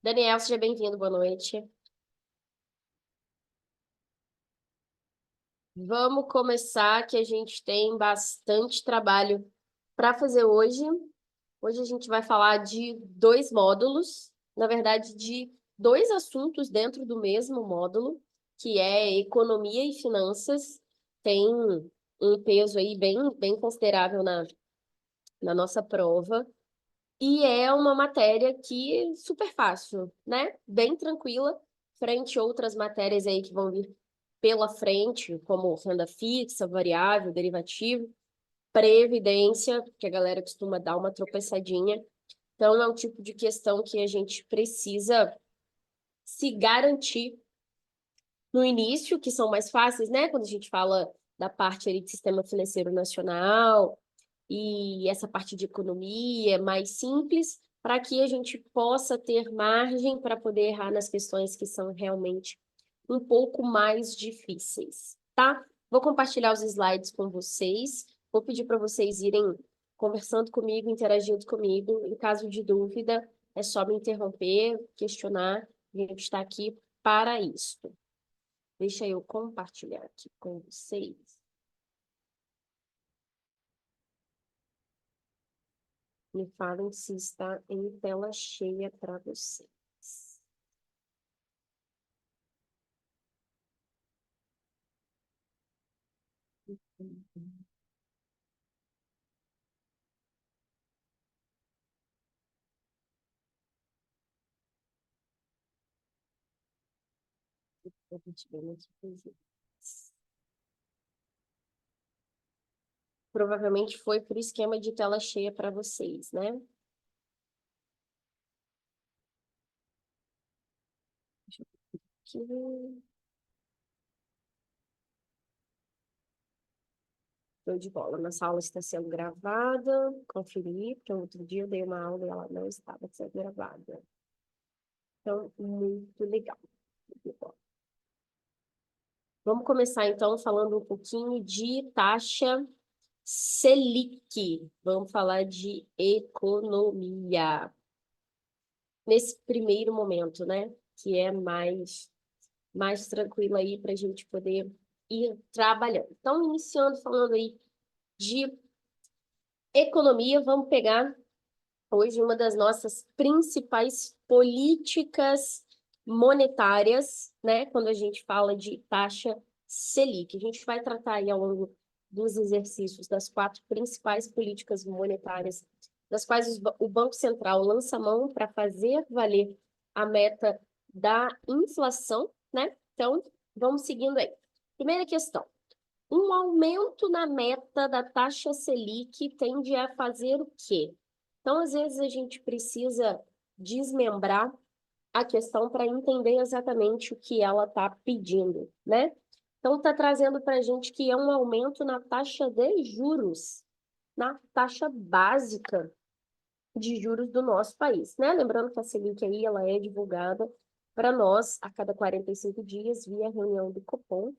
Daniel, seja bem-vindo, boa noite. Vamos começar, que a gente tem bastante trabalho para fazer hoje. Hoje a gente vai falar de dois módulos, na verdade, de dois assuntos dentro do mesmo módulo, que é economia e finanças. Tem um peso aí bem considerável na nossa prova. E é uma matéria que é super fácil, né? Bem tranquila, frente a outras matérias aí que vão vir pela frente, como renda fixa, variável, derivativo, previdência, que a galera costuma dar uma tropeçadinha. Então, é um tipo de questão que a gente precisa se garantir no início, que são mais fáceis, né? Quando a gente fala da parte ali de sistema financeiro nacional, e essa parte de economia é mais simples, para que a gente possa ter margem para poder errar nas questões que são realmente um pouco mais difíceis, tá? Vou compartilhar os slides com vocês, vou pedir para vocês irem conversando comigo, interagindo comigo. Em caso de dúvida, é só me interromper, questionar, a gente está aqui para isso. Deixa eu compartilhar aqui com vocês. Me falem se está em tela cheia para vocês. Provavelmente foi por esquema de tela cheia para vocês, né? Aqui. Show de bola. Nossa aula está sendo gravada. Conferi, porque outro dia eu dei uma aula e ela não estava sendo gravada. Então, muito legal. Muito bom. Vamos começar, então, falando um pouquinho de taxa Selic. Vamos falar de economia. Nesse primeiro momento, né? Que é mais tranquilo aí para a gente poder ir trabalhando. Então, iniciando falando aí de economia, vamos pegar hoje uma das nossas principais políticas monetárias, né? Quando a gente fala de taxa Selic. A gente vai tratar aí ao longo dos exercícios das quatro principais políticas monetárias, das quais o Banco Central lança mão para fazer valer a meta da inflação, né? Então, vamos seguindo aí. Primeira questão. Um aumento na meta da taxa Selic tende a fazer o quê? Então, às vezes, a gente precisa desmembrar a questão para entender exatamente o que ela está pedindo, né? Então, está trazendo para a gente que é um aumento na taxa de juros, na taxa básica de juros do nosso país, né? Lembrando que a Selic aí, ela é divulgada para nós a cada 45 dias via reunião do Copom,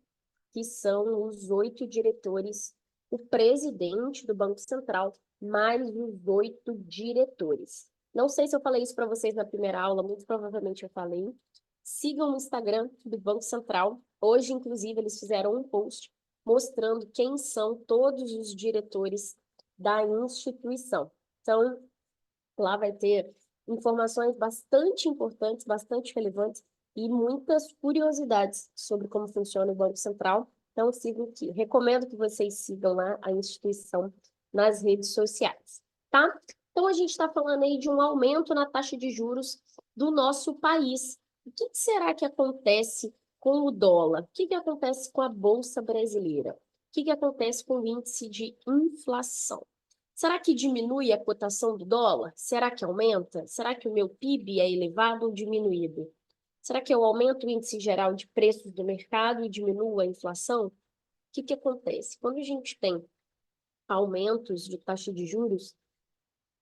que são os 8 diretores, o presidente do Banco Central, mais os 8 diretores. Não sei se eu falei isso para vocês na primeira aula, muito provavelmente eu falei. Sigam o Instagram do Banco Central. Hoje, inclusive, eles fizeram um post mostrando quem são todos os diretores da instituição. Então, lá vai ter informações bastante importantes, bastante relevantes e muitas curiosidades sobre como funciona o Banco Central. Então, recomendo que vocês sigam lá a instituição nas redes sociais, tá? Então, a gente está falando aí de um aumento na taxa de juros do nosso país. O que será que acontece com o dólar? O que acontece com a Bolsa Brasileira? O que acontece com o índice de inflação? Será que diminui a cotação do dólar? Será que aumenta? Será que o meu PIB é elevado ou diminuído? Será que eu aumento o índice geral de preços do mercado e diminuo a inflação? O que acontece? Quando a gente tem aumentos de taxa de juros,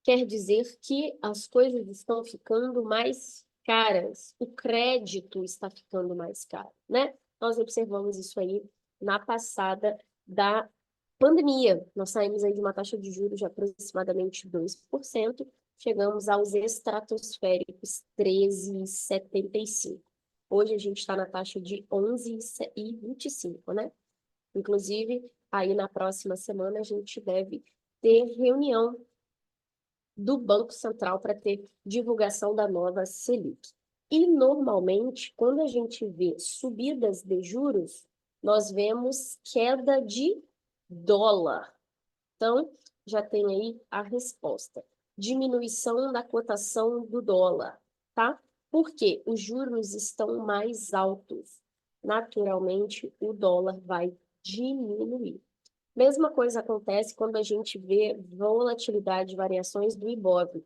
quer dizer que as coisas estão ficando mais caras, o crédito está ficando mais caro, né? Nós observamos isso aí na passada da pandemia. Nós saímos aí de uma taxa de juros de aproximadamente 2%, chegamos aos estratosféricos 13,75. Hoje a gente está na taxa de 11,25, né? Inclusive, aí na próxima semana a gente deve ter reunião do Banco Central para ter divulgação da nova Selic. E, normalmente, quando a gente vê subidas de juros, nós vemos queda de dólar. Então, já tem aí a resposta. Diminuição da cotação do dólar, tá? Porque os juros estão mais altos. Naturalmente, o dólar vai diminuir. Mesma coisa acontece quando a gente vê volatilidade, variações do Ibov.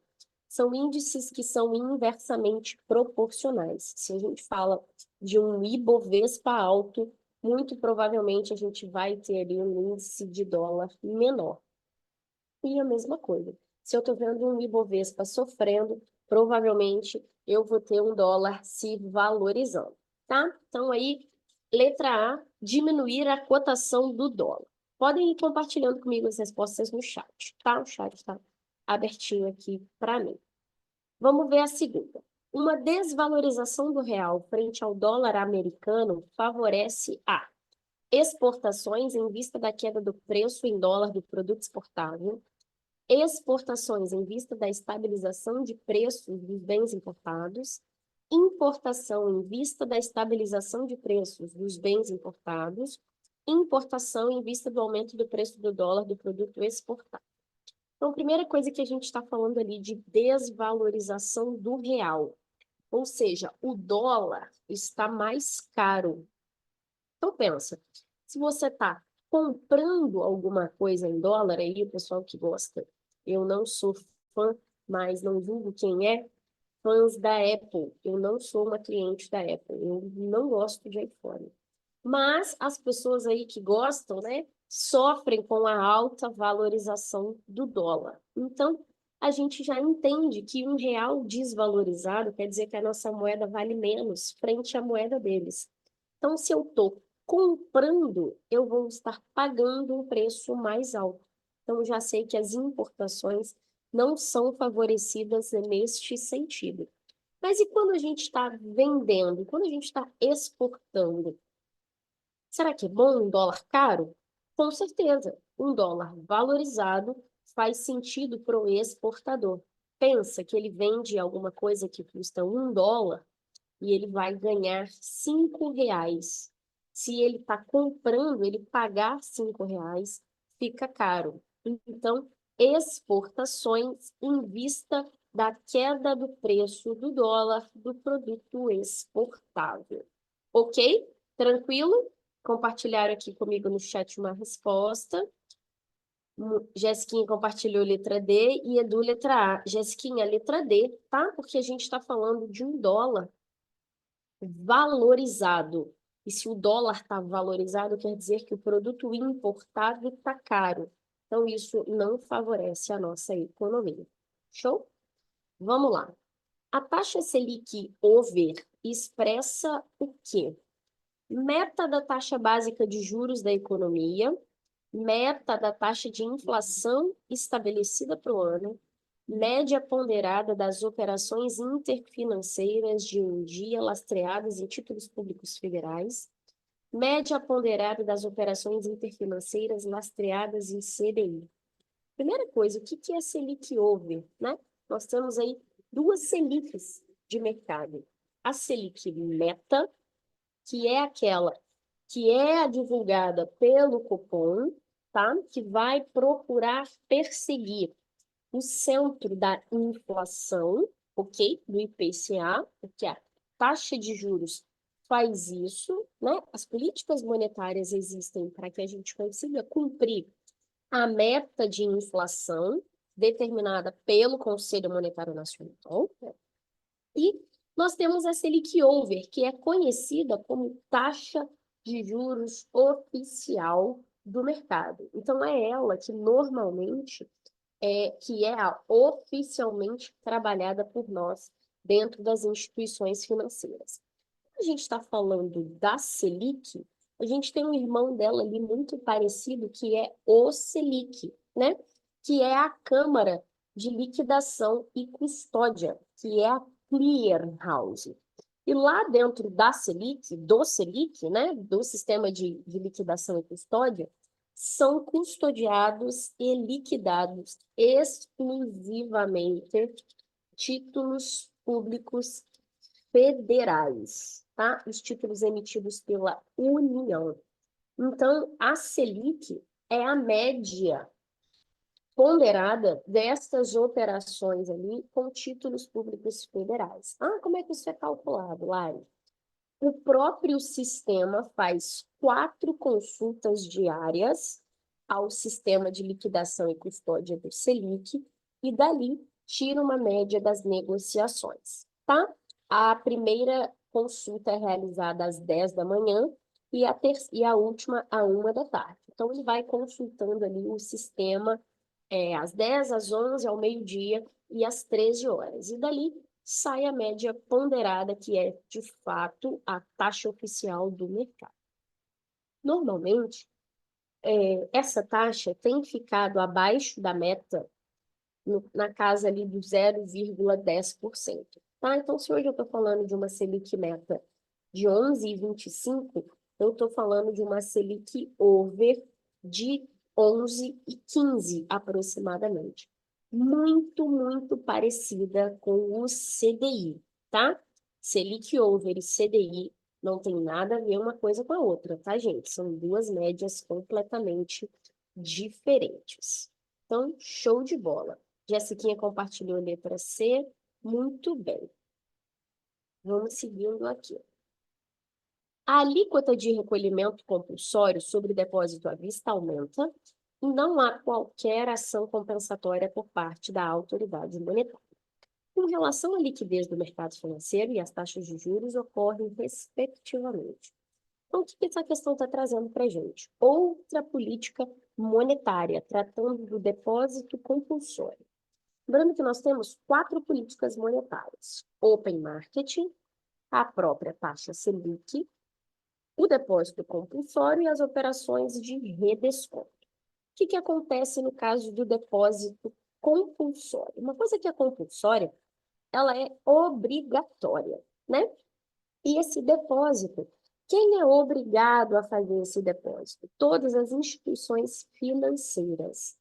São índices que são inversamente proporcionais. Se a gente fala de um Ibovespa alto, muito provavelmente a gente vai ter ali um índice de dólar menor. E a mesma coisa. Se eu estou vendo um Ibovespa sofrendo, provavelmente eu vou ter um dólar se valorizando, tá? Então aí, letra A, diminuir a cotação do dólar. Podem ir compartilhando comigo as respostas no chat, tá? O chat está abertinho aqui para mim. Vamos ver a segunda. Uma desvalorização do real frente ao dólar americano favorece a exportações em vista da queda do preço em dólar do produto exportável, exportações em vista da estabilização de preços dos bens importados, importação em vista da estabilização de preços dos bens importados, importação em vista do aumento do preço do dólar do produto exportado. Então, a primeira coisa que a gente está falando ali de desvalorização do real, ou seja, o dólar está mais caro. Então, pensa, se você está comprando alguma coisa em dólar, aí o pessoal que gosta, eu não sou fã, mas não julgo quem é, fãs da Apple. Eu não sou uma cliente da Apple, eu não gosto de iPhone. Mas as pessoas aí que gostam, né, sofrem com a alta valorização do dólar. Então, a gente já entende que um real desvalorizado quer dizer que a nossa moeda vale menos frente à moeda deles. Então, se eu estou comprando, eu vou estar pagando um preço mais alto. Então, já sei que as importações não são favorecidas neste sentido. Mas e quando a gente está vendendo? Quando a gente está exportando? Será que é bom um dólar caro? Com certeza. Um dólar valorizado faz sentido para o exportador. Pensa que ele vende alguma coisa que custa $1 e ele vai ganhar R$ 5. Se ele está comprando, ele pagar R$ 5 fica caro. Então, exportações em vista da queda do preço do dólar do produto exportável. Ok? Tranquilo? Compartilharam aqui comigo no chat uma resposta. Jessiquinha compartilhou letra D e Edu letra A. Jessiquinha, letra D, tá? Porque a gente está falando de um dólar valorizado. E se o dólar está valorizado, quer dizer que o produto importado está caro. Então, isso não favorece a nossa economia. Show? Vamos lá. A taxa Selic over expressa o quê? Meta da taxa básica de juros da economia, meta da taxa de inflação estabelecida para o ano, média ponderada das operações interfinanceiras de um dia lastreadas em títulos públicos federais, média ponderada das operações interfinanceiras lastreadas em CDI. Primeira coisa, o que é Selic over, né? Nós temos aí duas Selics de mercado. A Selic meta, que é aquela que é divulgada pelo Copom, tá? Que vai procurar perseguir o centro da inflação, ok? Do IPCA, porque a taxa de juros faz isso, né? As políticas monetárias existem para que a gente consiga cumprir a meta de inflação determinada pelo Conselho Monetário Nacional, né? E nós temos a Selic Over, que é conhecida como taxa de juros oficial do mercado. Então, é ela que normalmente que é a oficialmente trabalhada por nós dentro das instituições financeiras. Quando a gente está falando da Selic, a gente tem um irmão dela ali muito parecido, que é o Selic, né? Que é a Câmara de liquidação e custódia, que é a clearinghouse. E lá dentro da Selic, do Selic, né, do sistema de liquidação e custódia, são custodiados e liquidados exclusivamente títulos públicos federais, tá? Os títulos emitidos pela União. Então, a Selic é a média ponderada destas operações ali com títulos públicos federais. Ah, como é que isso é calculado, Lari? O próprio sistema faz 4 consultas diárias ao sistema de liquidação e custódia do Selic e dali tira uma média das negociações, tá? A primeira consulta é realizada às 10 da manhã e a última à 1 da tarde. Então, ele vai consultando ali o sistema às 10, às 11, ao meio-dia e às 13 horas. E dali sai a média ponderada, que é, de fato, a taxa oficial do mercado. Normalmente, essa taxa tem ficado abaixo da meta, na casa ali do 0,10%. Tá? Então, se hoje eu estou falando de uma Selic meta de 11,25, eu estou falando de uma Selic over de 11,15 aproximadamente. Muito, muito parecida com o CDI, tá? Selic over e CDI não tem nada a ver uma coisa com a outra, tá, gente? São duas médias completamente diferentes. Então, show de bola. Jessiquinha compartilhou a letra C. Muito bem. Vamos seguindo aqui. A alíquota de recolhimento compulsório sobre depósito à vista aumenta e não há qualquer ação compensatória por parte da autoridade monetária. Com relação à liquidez do mercado financeiro e as taxas de juros ocorrem respectivamente. Então, o que essa questão está trazendo para a gente? Outra política monetária, tratando do depósito compulsório. Lembrando que nós temos 4 políticas monetárias: Open Market, a própria taxa Selic, o depósito compulsório e as operações de redesconto. O que acontece no caso do depósito compulsório? Uma coisa que é compulsória, ela é obrigatória, né? E esse depósito, quem é obrigado a fazer esse depósito? Todas as instituições financeiras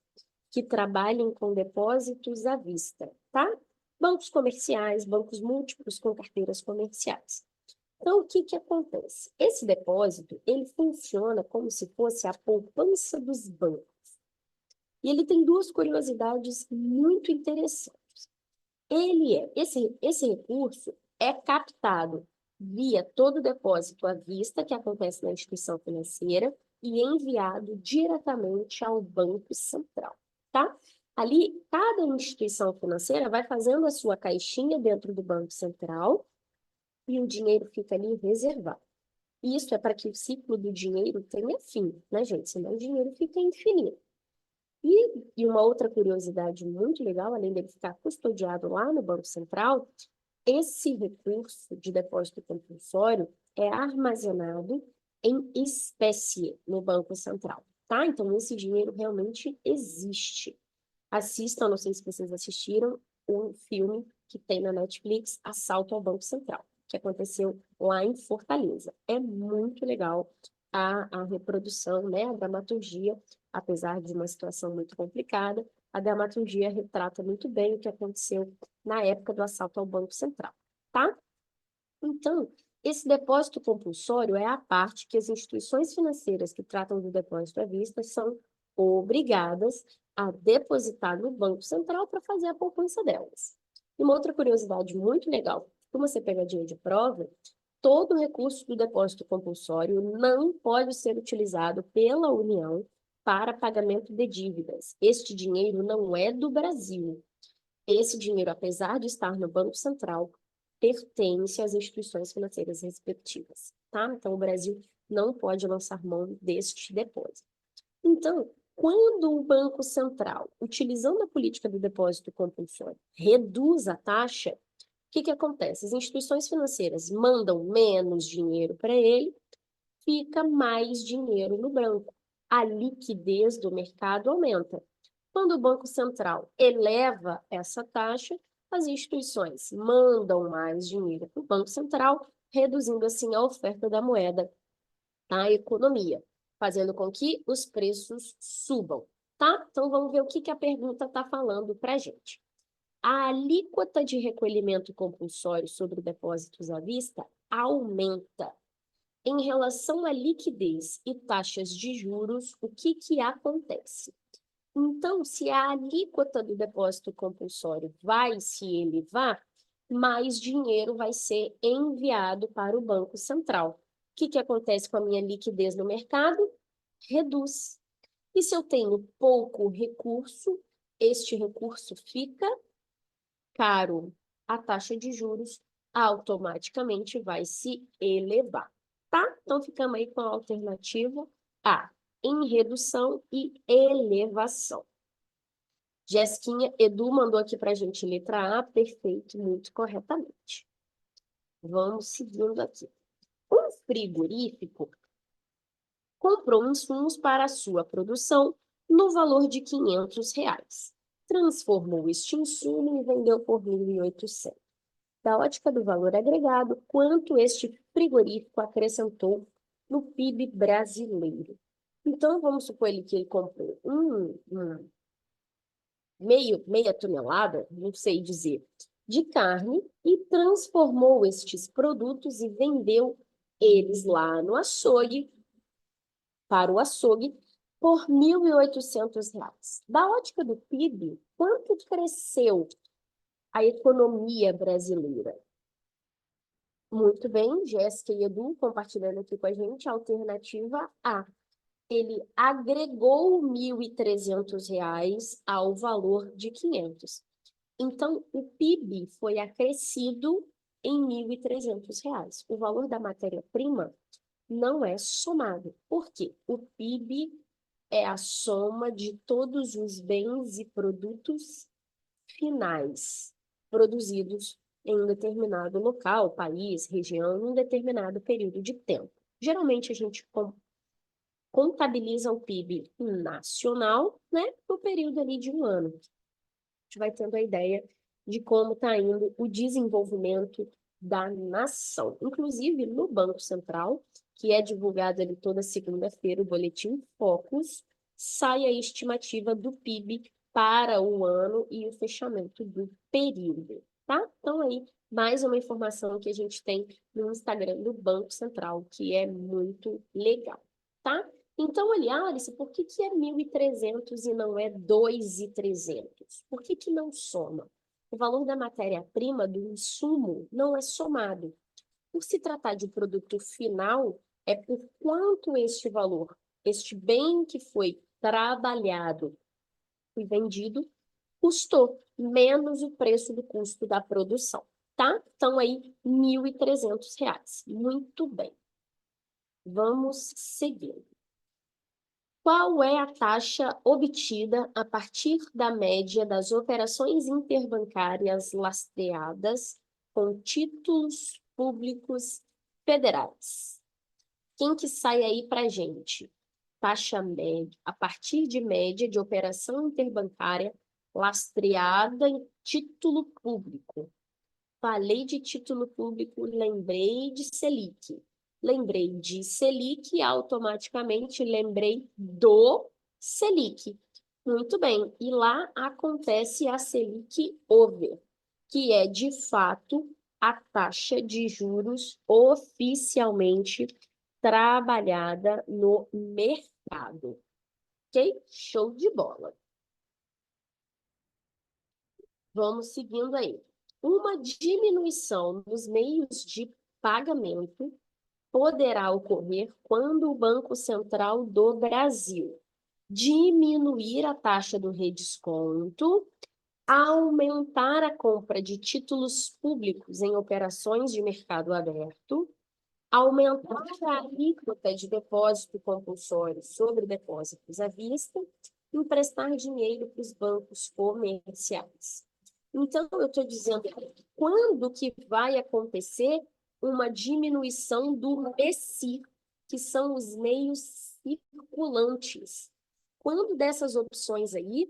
que trabalhem com depósitos à vista, tá? Bancos comerciais, bancos múltiplos com carteiras comerciais. Então, o que acontece? Esse depósito, ele funciona como se fosse a poupança dos bancos. E ele tem 2 curiosidades muito interessantes. Esse recurso é captado via todo depósito à vista que acontece na instituição financeira e enviado diretamente ao Banco Central, tá? Ali, cada instituição financeira vai fazendo a sua caixinha dentro do Banco Central e o dinheiro fica ali reservado. Isso é para que o ciclo do dinheiro tenha fim, né, gente? Senão o dinheiro fica infinito. E uma outra curiosidade muito legal, além dele ficar custodiado lá no Banco Central, esse recurso de depósito compulsório é armazenado em espécie no Banco Central, tá? Então, esse dinheiro realmente existe. Assistam, não sei se vocês assistiram, o filme que tem na Netflix, Assalto ao Banco Central, que aconteceu lá em Fortaleza. É muito legal a reprodução, né, a dramaturgia, apesar de uma situação muito complicada, a dramaturgia retrata muito bem o que aconteceu na época do assalto ao Banco Central, tá? Então, esse depósito compulsório é a parte que as instituições financeiras que tratam do depósito à vista são obrigadas a depositar no Banco Central para fazer a poupança delas. E uma outra curiosidade muito legal, como você pegadinha de prova, todo recurso do depósito compulsório não pode ser utilizado pela União para pagamento de dívidas. Este dinheiro não é do Brasil. Esse dinheiro, apesar de estar no Banco Central, pertence às instituições financeiras respectivas, tá? Então, o Brasil não pode lançar mão deste depósito. Então, quando o Banco Central, utilizando a política do depósito compulsório, reduz a taxa, o que acontece? As instituições financeiras mandam menos dinheiro para ele, fica mais dinheiro no banco. A liquidez do mercado aumenta. Quando o Banco Central eleva essa taxa, as instituições mandam mais dinheiro para o Banco Central, reduzindo assim a oferta da moeda à economia, fazendo com que os preços subam, tá? Então vamos ver o que a pergunta está falando para a gente. A alíquota de recolhimento compulsório sobre depósitos à vista aumenta. Em relação à liquidez e taxas de juros, o que acontece? Então, se a alíquota do depósito compulsório vai se elevar, mais dinheiro vai ser enviado para o Banco Central. O que acontece com a minha liquidez no mercado? Reduz. E se eu tenho pouco recurso, este recurso fica caro. A taxa de juros automaticamente vai se elevar, tá? Então, ficamos aí com a alternativa A, em redução e elevação. Jéssiquinha, Edu mandou aqui para a gente letra A, perfeito, muito corretamente. Vamos seguindo aqui. Um frigorífico comprou insumos para a sua produção no valor de R$ 500. Transformou este insumo e vendeu por 1.800. Da ótica do valor agregado, quanto este frigorífico acrescentou no PIB brasileiro? Então, vamos supor que ele comprou meia tonelada, não sei dizer, de carne e transformou estes produtos e vendeu eles lá no açougue, para o açougue, por R$ 1.800. Da ótica do PIB, quanto cresceu a economia brasileira? Muito bem, Jéssica e Edu compartilhando aqui com a gente a alternativa A. Ele agregou R$ 1.300 ao valor de 500. Então, o PIB foi acrescido em R$ 1.300. O valor da matéria-prima não é somado. Por quê? O PIB é a soma de todos os bens e produtos finais produzidos em um determinado local, país, região, em um determinado período de tempo. Geralmente, a gente contabiliza o PIB nacional, né, no período ali de um ano. A gente vai tendo a ideia de como está indo o desenvolvimento da nação. Inclusive, no Banco Central, que é divulgado ali toda segunda-feira, o Boletim Focus, sai a estimativa do PIB para o ano e o fechamento do período, tá? Então, aí, mais uma informação que a gente tem no Instagram do Banco Central, que é muito legal, tá? Então, ali, Alice, por que é 1.300 e não é 2.300? Por que não soma? O valor da matéria-prima, do insumo, não é somado. Por se tratar de produto final, é por quanto este valor, este bem que foi trabalhado e vendido, custou, menos o preço do custo da produção, tá? Então, aí, R$ 1.300. Muito bem. Vamos seguir. Qual é a taxa obtida a partir da média das operações interbancárias lastreadas com títulos públicos federais? Quem que sai aí para a gente? Taxa média, a partir de média de operação interbancária lastreada em título público. Falei de título público, lembrei de Selic. Lembrei de Selic, automaticamente lembrei do Selic. Muito bem, e lá acontece a Selic Over, que é, de fato, a taxa de juros oficialmente trabalhada no mercado. Ok? Show de bola. Vamos seguindo aí. Uma diminuição nos meios de pagamento poderá ocorrer quando o Banco Central do Brasil diminuir a taxa do redesconto, aumentar a compra de títulos públicos em operações de mercado aberto, aumentar a alíquota de depósito compulsório sobre depósitos à vista e emprestar dinheiro para os bancos comerciais. Então, eu estou dizendo quando que vai acontecer uma diminuição do MESI, que são os meios circulantes. Quando dessas opções aí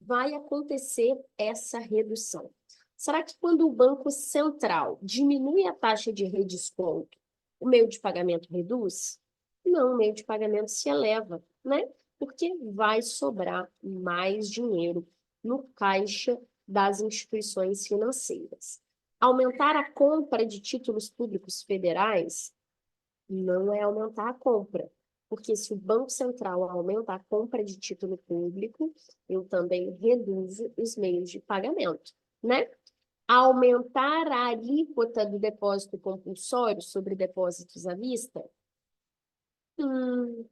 vai acontecer essa redução? Será que quando o Banco Central diminui a taxa de redesconto, o meio de pagamento reduz? Não, o meio de pagamento se eleva, né? Porque vai sobrar mais dinheiro no caixa das instituições financeiras. Aumentar a compra de títulos públicos federais não é aumentar a compra, porque se o Banco Central aumenta a compra de título público, eu também reduzo os meios de pagamento, né? Aumentar a alíquota do depósito compulsório sobre depósitos à vista?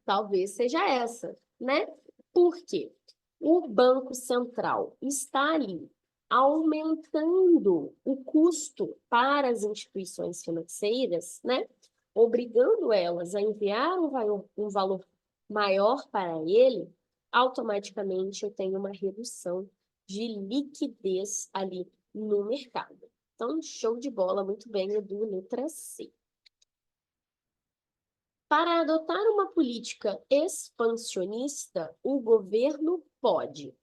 Talvez seja essa, né? Por quê? O Banco Central está ali aumentando o custo para as instituições financeiras, né? Obrigando elas a enviar um valor maior para ele, automaticamente eu tenho uma redução de liquidez ali no mercado. Então, show de bola, muito bem, Edu, letra C. Para adotar uma política expansionista, o governo pode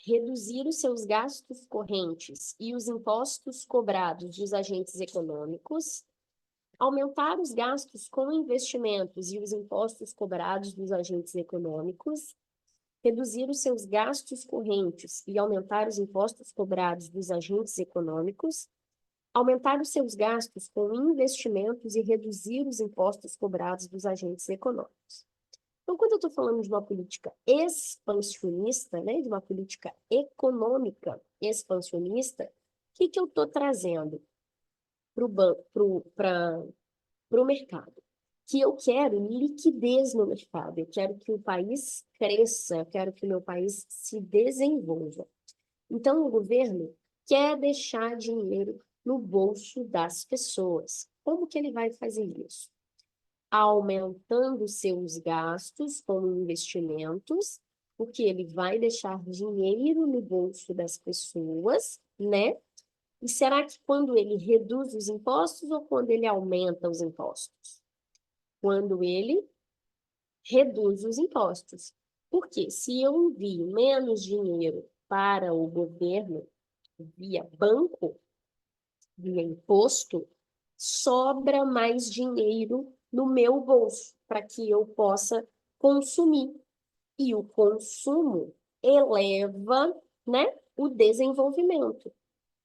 reduzir os seus gastos correntes e os impostos cobrados dos agentes econômicos, aumentar os gastos com investimentos e os impostos cobrados dos agentes econômicos, reduzir os seus gastos correntes e aumentar os impostos cobrados dos agentes econômicos, aumentar os seus gastos com investimentos e reduzir os impostos cobrados dos agentes econômicos. Então, quando eu estou falando de uma política expansionista, né, de uma política econômica expansionista, o que eu estou trazendo para o mercado? Que eu quero liquidez no mercado, eu quero que o país cresça, eu quero que o meu país se desenvolva. Então, o governo quer deixar dinheiro no bolso das pessoas. Como que ele vai fazer isso? Aumentando seus gastos com investimentos, porque ele vai deixar dinheiro no bolso das pessoas, né? E será que quando ele reduz os impostos ou quando ele aumenta os impostos? Quando ele reduz os impostos. Porque se eu envio menos dinheiro para o governo via banco, via imposto, sobra mais dinheiro no meu bolso para que eu possa consumir. E o consumo eleva, né, o desenvolvimento.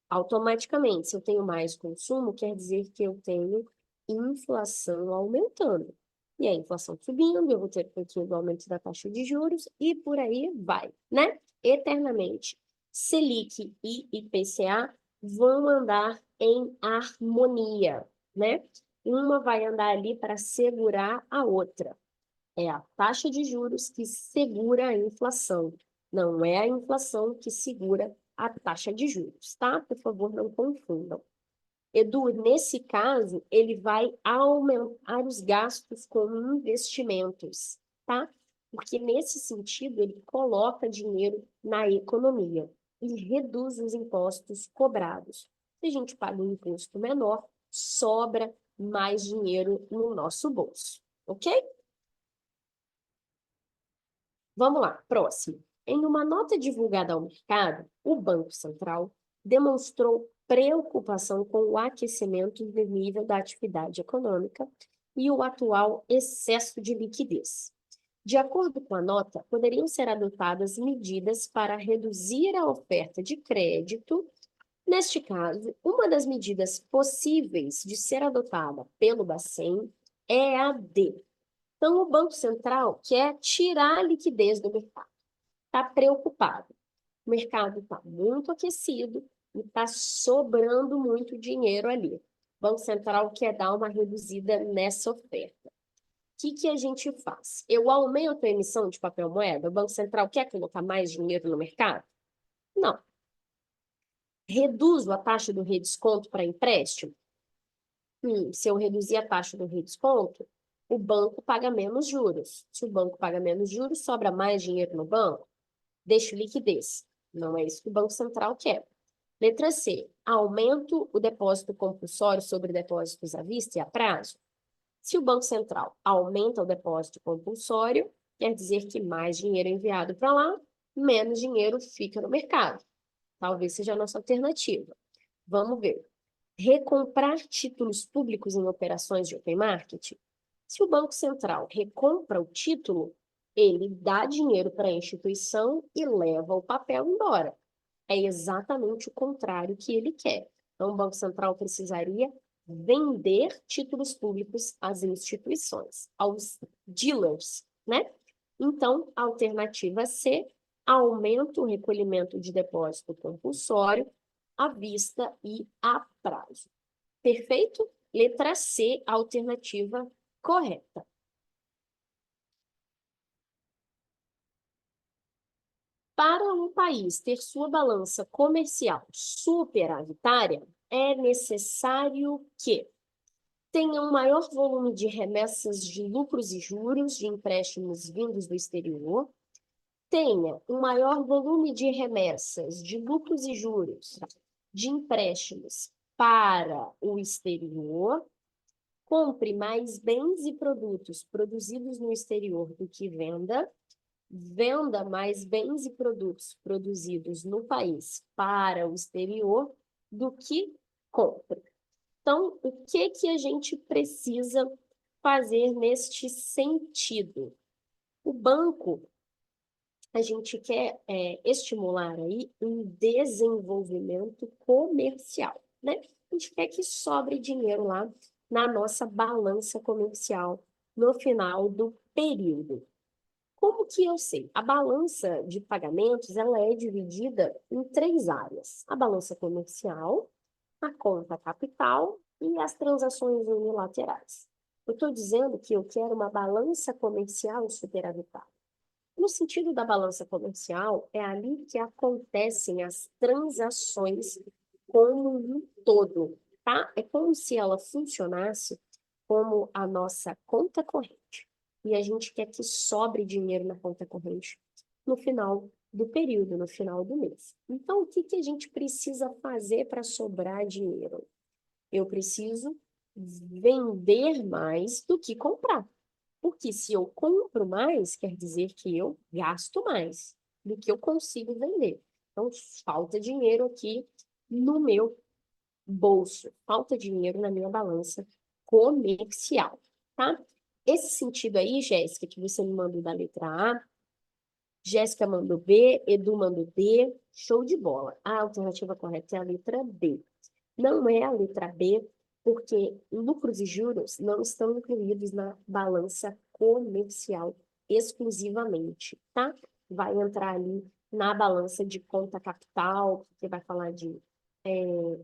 Automaticamente, se eu tenho mais consumo, quer dizer que eu tenho inflação aumentando. E a inflação subindo, eu vou ter um pouquinho do aumento da taxa de juros e por aí vai, né? Eternamente. Selic e IPCA vão andar em harmonia, né? Uma vai andar ali para segurar a outra. É a taxa de juros que segura a inflação. Não é a inflação que segura a taxa de juros, tá? Por favor, não confundam. Edu, nesse caso, ele vai aumentar os gastos com investimentos, tá? Porque nesse sentido, ele coloca dinheiro na economia e reduz os impostos cobrados. Se a gente paga um imposto menor, sobra mais dinheiro no nosso bolso, ok? Vamos lá, próximo. Em uma nota divulgada ao mercado, o Banco Central demonstrou preocupação com o aquecimento do nível da atividade econômica e o atual excesso de liquidez. De acordo com a nota, poderiam ser adotadas medidas para reduzir a oferta de crédito. Neste caso, uma das medidas possíveis de ser adotada pelo Bacen é a D. Então, o Banco Central quer tirar a liquidez do mercado. Está preocupado. O mercado está muito aquecido e está sobrando muito dinheiro ali. O Banco Central quer dar uma reduzida nessa oferta. O que a gente faz? Eu aumento a emissão de papel moeda? O Banco Central quer colocar mais dinheiro no mercado? Não. Reduzo a taxa do redesconto para empréstimo? Se eu reduzir a taxa do redesconto, o banco paga menos juros. Se o banco paga menos juros, sobra mais dinheiro no banco, deixo liquidez. Não é isso que o Banco Central quer. Letra C, aumento o depósito compulsório sobre depósitos à vista e a prazo. Se o Banco Central aumenta o depósito compulsório, quer dizer que mais dinheiro é enviado para lá menos dinheiro fica no mercado. Talvez seja a nossa alternativa. Vamos ver. Recomprar títulos públicos em operações de open market. Se o Banco Central recompra o título, ele dá dinheiro para a instituição e leva o papel embora. É exatamente o contrário que ele quer. Então, o Banco Central precisaria vender títulos públicos às instituições, aos dealers, né? Então, a alternativa C, aumenta o recolhimento de depósito compulsório à vista e a prazo. Perfeito? Letra C, a alternativa correta. Para um país ter sua balança comercial superavitária, é necessário que tenha um maior volume de remessas de lucros e juros de empréstimos vindos do exterior, tenha um maior volume de remessas de lucros e juros de empréstimos para o exterior, compre mais bens e produtos produzidos no exterior do que venda mais bens e produtos produzidos no país para o exterior do que compre. Então, o que que a gente precisa fazer neste sentido? O banco, a gente quer estimular aí um desenvolvimento comercial, né? A gente quer que sobre dinheiro lá na nossa balança comercial no final do período. Como que eu sei? A balança de pagamentos, ela é dividida em três áreas. A balança comercial, a conta capital e as transações unilaterais. Eu estou dizendo que eu quero uma balança comercial superavitária. No sentido da balança comercial, é ali que acontecem as transações como um todo, tá? É como se ela funcionasse como a nossa conta corrente. E a gente quer que sobre dinheiro na conta corrente no final do período, no final do mês. Então, o que que a gente precisa fazer para sobrar dinheiro? Eu preciso vender mais do que comprar. Porque se eu compro mais, quer dizer que eu gasto mais do que eu consigo vender. Então, falta dinheiro aqui no meu bolso, falta dinheiro na minha balança comercial, tá? Esse sentido aí, Jéssica, que você me mandou da letra A, Jéssica mandou B, Edu mandou D, show de bola. A alternativa correta é a letra B. Não é a letra B, porque lucros e juros não estão incluídos na balança comercial exclusivamente, tá? Vai entrar ali na balança de conta capital, que vai falar de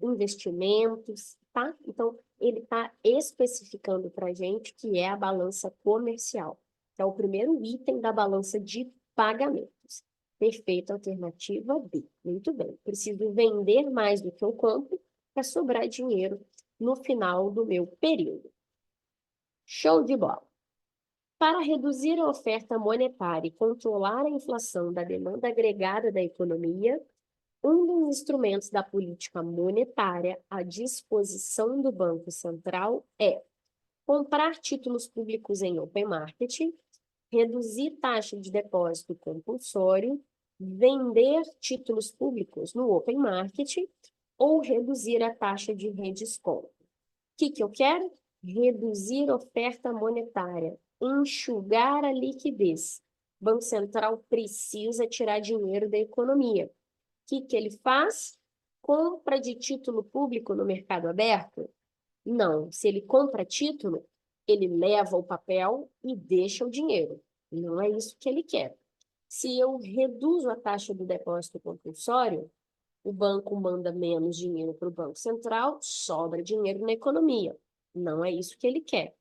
investimentos, tá? Então, ele está especificando para a gente que é a balança comercial, que é o primeiro item da balança de pagamentos. Perfeita alternativa B. Muito bem. Preciso vender mais do que eu compro para sobrar dinheiro no final do meu período. Show de bola! Para reduzir a oferta monetária e controlar a inflação da demanda agregada da economia, um dos instrumentos da política monetária à disposição do Banco Central é comprar títulos públicos em open market, reduzir taxa de depósito compulsório, vender títulos públicos no open market ou reduzir a taxa de redesconto. O que eu quero? Reduzir a oferta monetária, enxugar a liquidez. O Banco Central precisa tirar dinheiro da economia. O que ele faz? Compra de título público no mercado aberto? Não. Se ele compra título, ele leva o papel e deixa o dinheiro. Não é isso que ele quer. Se eu reduzo a taxa do depósito compulsório, o banco manda menos dinheiro para o Banco Central, sobra dinheiro na economia. Não é isso que ele quer.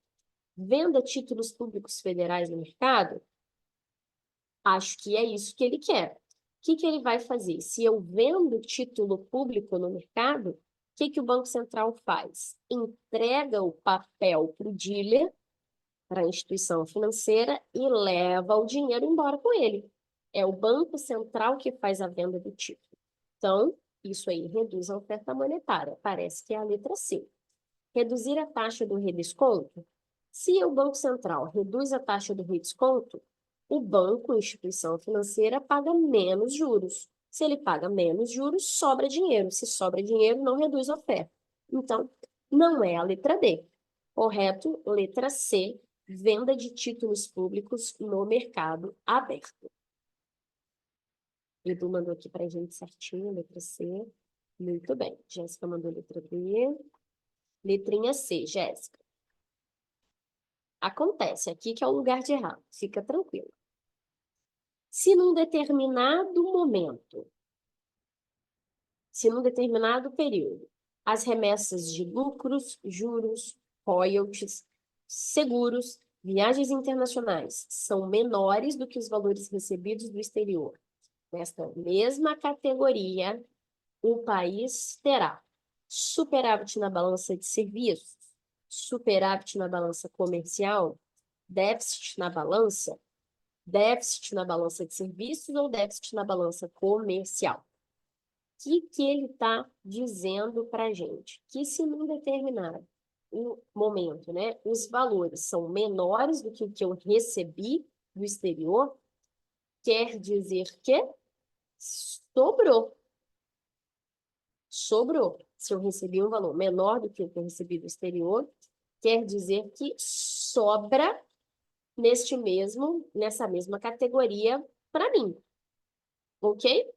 Venda títulos públicos federais no mercado? Acho que é isso que ele quer. O que ele vai fazer? Se eu vendo título público no mercado, o que o Banco Central faz? Entrega o papel para o dealer, para a instituição financeira, e leva o dinheiro embora com ele. É o Banco Central que faz a venda do título. Então, isso aí reduz a oferta monetária. Parece que é a letra C. Reduzir a taxa do redesconto? Se o Banco Central reduz a taxa do redesconto, o banco, a instituição financeira, paga menos juros. Se ele paga menos juros, sobra dinheiro. Se sobra dinheiro, não reduz a oferta. Então, não é a letra D. Correto? Letra C, venda de títulos públicos no mercado aberto. Edu mandou aqui para a gente certinho, letra C. Muito bem. Jéssica mandou letra B. Letrinha C, Jéssica. Acontece aqui que é o lugar de errar. Fica tranquilo. Se num determinado momento, se num determinado período, as remessas de lucros, juros, royalties, seguros, viagens internacionais são menores do que os valores recebidos do exterior. Nesta mesma categoria, o país terá superávit na balança de serviços, superávit na balança comercial, déficit na balança de serviços ou déficit na balança comercial. O que ele está dizendo para a gente? Que se num determinado momento, né, os valores são menores do que o que eu recebi do exterior, quer dizer que sobrou. Sobrou. Se eu recebi um valor menor do que o que eu recebi do exterior, quer dizer que sobra nessa mesma categoria para mim. Ok?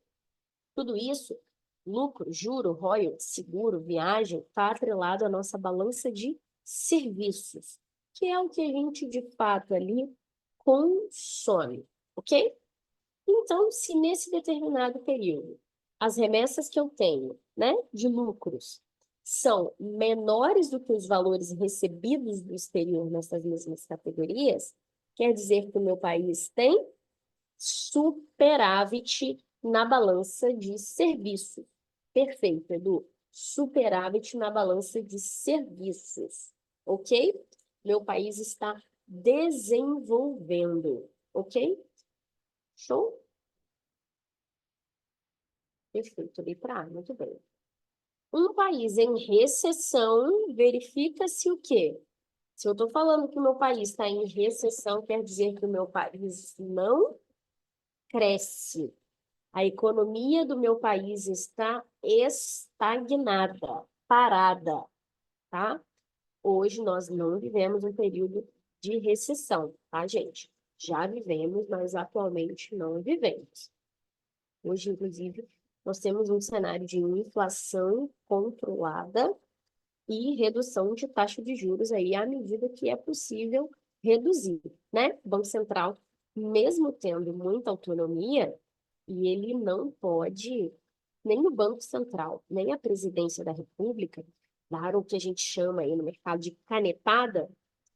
Tudo isso, lucro, juro, royalties, seguro, viagem, está atrelado à nossa balança de serviços, que é o que a gente, de fato, ali consome, ok? Então, se nesse determinado período, as remessas que eu tenho, né, de lucros, são menores do que os valores recebidos do exterior nessas mesmas categorias, quer dizer que o meu país tem superávit na balança de serviços. Perfeito, Edu. Superávit na balança de serviços. Ok? Meu país está desenvolvendo. Ok? Show? Perfeito, letra A, muito bem. Um país em recessão, verifica-se o quê? Se eu estou falando que o meu país está em recessão, quer dizer que o meu país não cresce. A economia do meu país está estagnada, parada, tá? Hoje nós não vivemos um período de recessão, tá, gente? Já vivemos, mas atualmente não vivemos. Hoje, inclusive, nós temos um cenário de inflação controlada e redução de taxa de juros aí à medida que é possível reduzir, né? O Banco Central, mesmo tendo muita autonomia, e ele não pode, nem o Banco Central, nem a Presidência da República, dar o que a gente chama aí no mercado de canetada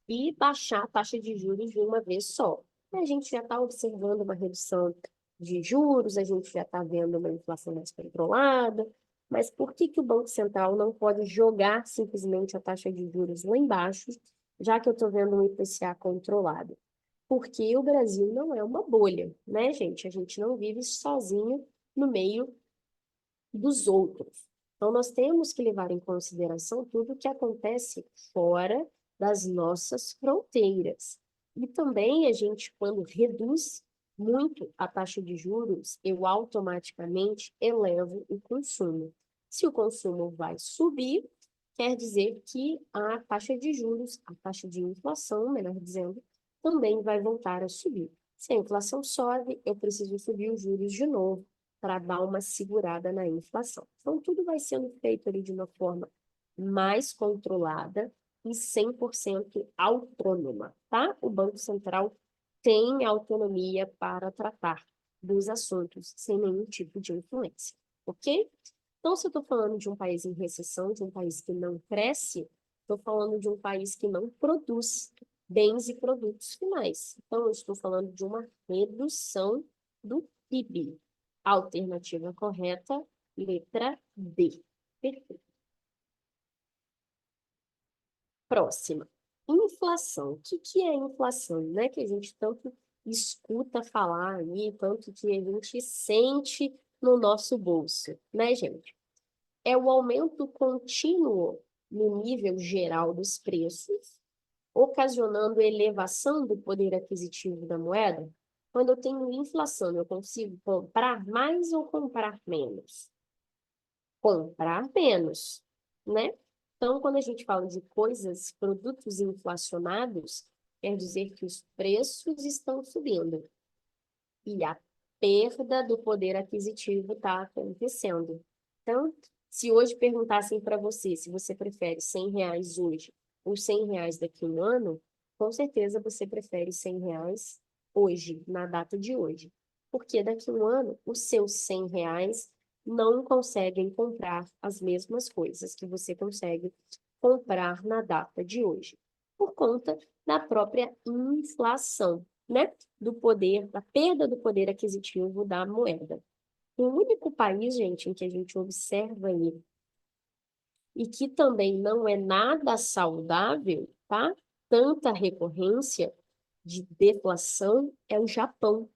e baixar a taxa de juros de uma vez só. A gente já está observando uma redução de juros, a gente já está vendo uma inflação mais controlada, mas por que que o Banco Central não pode jogar simplesmente a taxa de juros lá embaixo, já que eu estou vendo um IPCA controlado? Porque o Brasil não é uma bolha, né, gente? A gente não vive sozinho no meio dos outros. Então, nós temos que levar em consideração tudo o que acontece fora das nossas fronteiras. E também a gente, quando reduz muito a taxa de juros, eu automaticamente elevo o consumo. Se o consumo vai subir, quer dizer que a taxa de juros, a taxa de inflação, melhor dizendo, também vai voltar a subir. Se a inflação sobe, eu preciso subir os juros de novo para dar uma segurada na inflação. Então, tudo vai sendo feito ali de uma forma mais controlada e 100% autônoma, tá? O Banco Central tem autonomia para tratar dos assuntos sem nenhum tipo de influência, ok? Então, se eu estou falando de um país em recessão, de um país que não cresce, estou falando de um país que não produz bens e produtos finais. Então, eu estou falando de uma redução do PIB. Alternativa correta, letra D. Perfeito. Próxima. Inflação. O que é inflação, né? Que a gente tanto escuta falar aí, tanto que a gente sente no nosso bolso, né, gente? É o aumento contínuo no nível geral dos preços, ocasionando elevação do poder aquisitivo da moeda. Quando eu tenho inflação, eu consigo comprar mais ou comprar menos? Comprar menos, né? Então, quando a gente fala de coisas, produtos inflacionados, quer dizer que os preços estão subindo e a perda do poder aquisitivo está acontecendo. Então, se hoje perguntassem para você se você prefere R$ 100 hoje ou R$ 100 daqui a um ano, com certeza você prefere R$ 100 hoje, na data de hoje. Porque daqui a um ano, os seus R$ 100 não conseguem comprar as mesmas coisas que você consegue comprar na data de hoje, por conta da própria inflação, né? Do poder, da perda do poder aquisitivo da moeda. O único país, gente, em que a gente observa aí, e que também não é nada saudável, tá? Tanta recorrência de deflação é o Japão.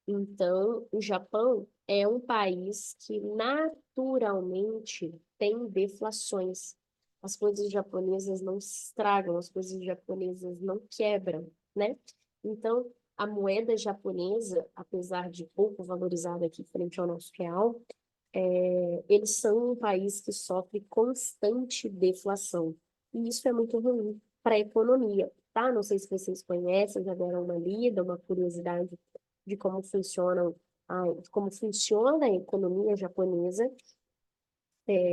Então, o Japão é um país que naturalmente tem deflações. As coisas japonesas não se estragam, as coisas japonesas não quebram, né? Então, a moeda japonesa, apesar de pouco valorizada aqui frente ao nosso real, eles são um país que sofre constante deflação. E isso é muito ruim para a economia, tá? Não sei se vocês conhecem, já deram uma lida, uma curiosidade de como funcionam, de como funciona a economia japonesa.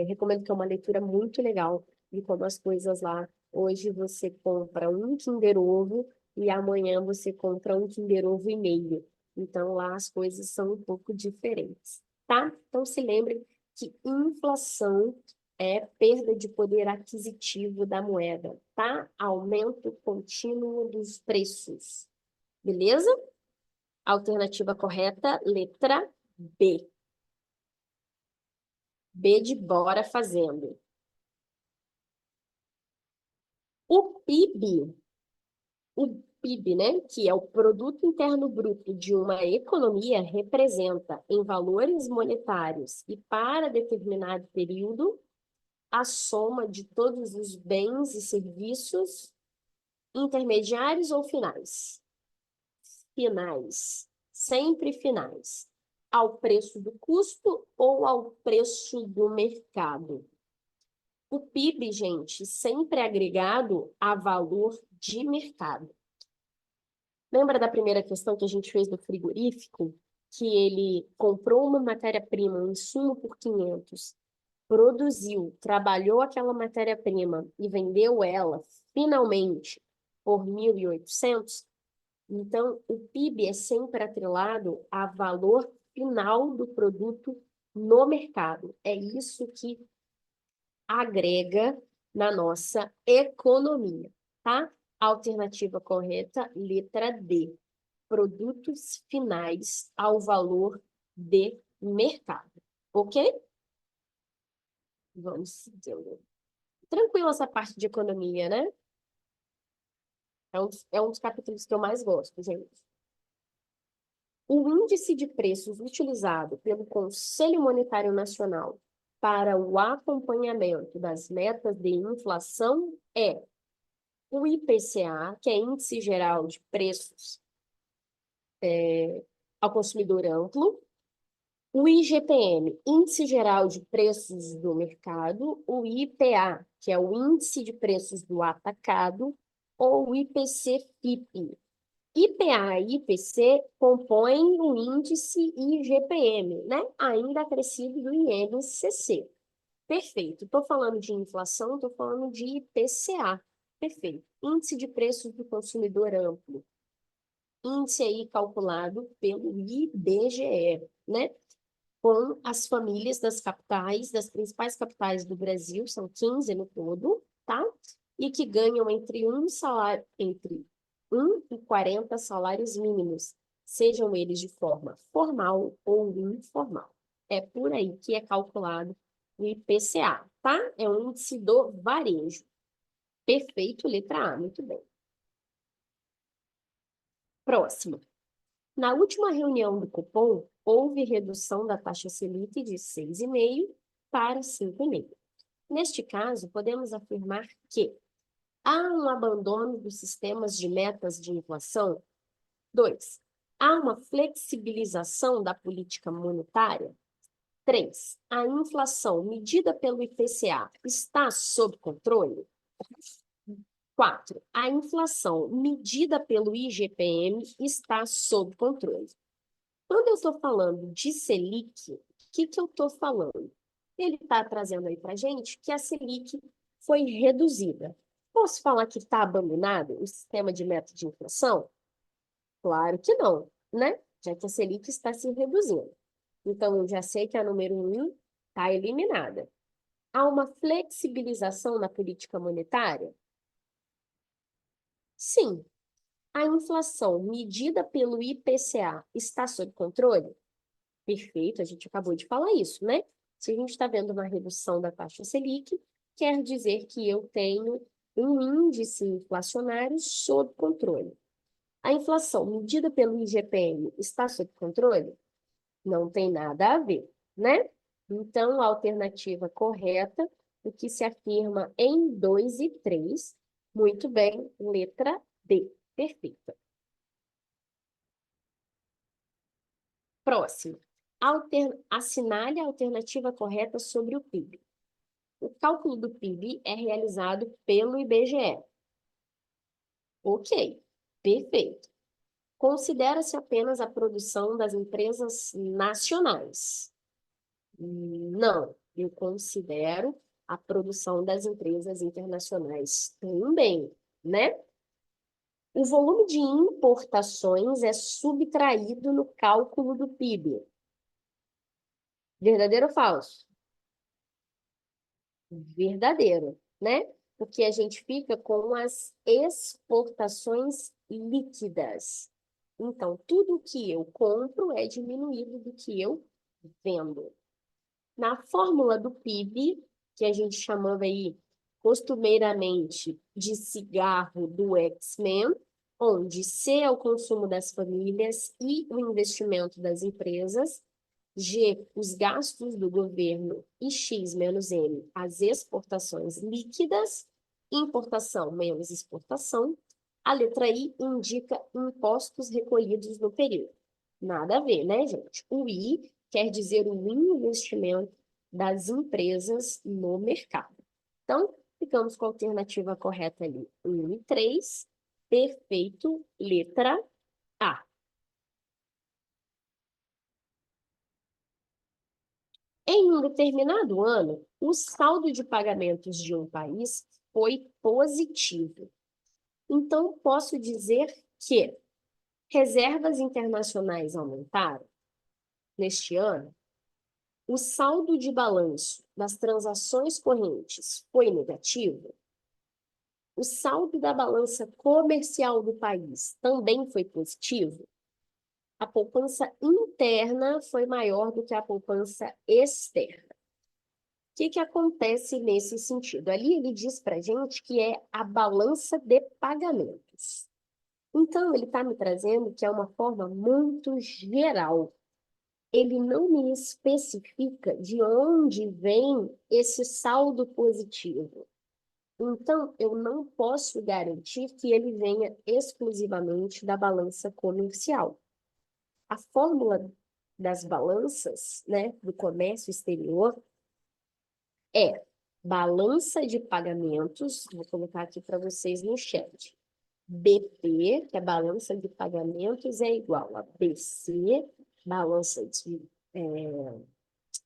Recomendo que é uma leitura muito legal de como as coisas lá. Hoje você compra um Kinder Ovo e amanhã você compra um Kinder Ovo e meio. Então lá as coisas são um pouco diferentes, tá? Então se lembre que inflação é perda de poder aquisitivo da moeda, tá? Aumento contínuo dos preços. Beleza? Alternativa correta, letra B. B de bora fazendo. O PIB, o PIB, né, que é o Produto Interno Bruto de uma economia, representa, em valores monetários e para determinado período, a soma de todos os bens e serviços intermediários ou finais. Finais, sempre finais. Ao preço do custo ou ao preço do mercado. O PIB, gente, sempre é agregado a valor de mercado. Lembra da primeira questão que a gente fez do frigorífico? Que ele comprou uma matéria-prima, um insumo por 500, produziu, trabalhou aquela matéria-prima e vendeu ela, finalmente, por 1.800. Então, o PIB é sempre atrelado a valor final do produto no mercado. É isso que agrega na nossa economia, tá? Alternativa correta, letra D. Produtos finais ao valor de mercado. Ok? Vamos seguindo. Tranquilo essa parte de economia, né? É um dos capítulos que eu mais gosto, gente. O índice de preços utilizado pelo Conselho Monetário Nacional para o acompanhamento das metas de inflação é o IPCA, que é Índice Geral de Preços ao Consumidor Amplo, o IGPM, Índice Geral de Preços do Mercado, o IPA, que é o Índice de Preços do Atacado, ou o IPC-FIP. IPA e IPC compõem o índice IGPM, né? Ainda acrescido do INCC. Perfeito. Estou falando de inflação, estou falando de IPCA. Perfeito. Índice de Preços do Consumidor Amplo. Índice aí calculado pelo IBGE, né? Com as famílias das capitais, das principais capitais do Brasil, são 15 no todo, tá? E que ganham entre 1 e 40 salários mínimos, sejam eles de forma formal ou informal. É por aí que é calculado o IPCA, tá? É o índice do varejo. Perfeito, letra A, muito bem. Próximo. Na última reunião do Copom, houve redução da taxa Selic de 6,5% para 5,5%. Neste caso, podemos afirmar que há um abandono dos sistemas de metas de inflação. 2. Há uma flexibilização da política monetária? 3. A inflação medida pelo IPCA está sob controle? 4. A inflação medida pelo IGPM está sob controle. Quando eu estou falando de Selic, o que eu estou falando? Ele está trazendo aí para a gente que a Selic foi reduzida. Posso falar que está abandonado o sistema de meta de inflação? Claro que não, né? Já que a Selic está se reduzindo. Então, eu já sei que a número 1 está eliminada. Há uma flexibilização na política monetária? Sim. A inflação medida pelo IPCA está sob controle? Perfeito, a gente acabou de falar isso, né? Se a gente está vendo uma redução da taxa Selic, quer dizer que eu tenho um índice inflacionário sob controle. A inflação medida pelo IGPM está sob controle? Não tem nada a ver, né? Então, a alternativa correta, o que se afirma em 2 e 3, muito bem, letra D, perfeita. Próximo. Assinale a alternativa correta sobre o PIB. O cálculo do PIB é realizado pelo IBGE. Ok, perfeito. Considera-se apenas a produção das empresas nacionais. Não, eu considero a produção das empresas internacionais também, né? O volume de importações é subtraído no cálculo do PIB. Verdadeiro ou falso? Verdadeiro, né? Porque a gente fica com as exportações líquidas. Então, tudo que eu compro é diminuído do que eu vendo. Na fórmula do PIB, que a gente chamava aí costumeiramente de cigarro do X-Men, onde C é o consumo das famílias e o investimento das empresas, G, os gastos do governo e X menos M, as exportações líquidas, importação menos exportação. A letra I indica impostos recolhidos no período. Nada a ver, né, gente? O I quer dizer o investimento das empresas no mercado. Então, ficamos com a alternativa correta ali, 1 e 3. Perfeito, letra A. Em um determinado ano, o saldo de pagamentos de um país foi positivo. Então, posso dizer que reservas internacionais aumentaram neste ano, o saldo de balanço das transações correntes foi negativo, o saldo da balança comercial do país também foi positivo, a poupança interna foi maior do que a poupança externa. O que acontece nesse sentido? Ali ele diz para a gente que é a balança de pagamentos. Então, ele está me trazendo que é uma forma muito geral. Ele não me especifica de onde vem esse saldo positivo. Então, eu não posso garantir que ele venha exclusivamente da balança comercial. A fórmula das balanças, né, do comércio exterior é balança de pagamentos, vou colocar aqui para vocês no chat. BP, que é balança de pagamentos, é igual a BC, balança de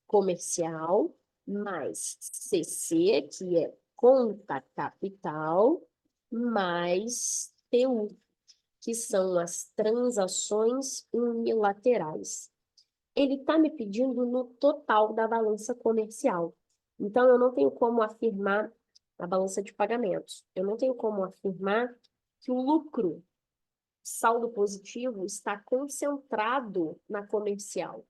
comercial, mais CC, que é conta capital, mais PU, que são as transações unilaterais. Ele está me pedindo no total da balança comercial. Então, eu não tenho como afirmar a balança de pagamentos. Eu não tenho como afirmar que o lucro, saldo positivo, está concentrado na comercial.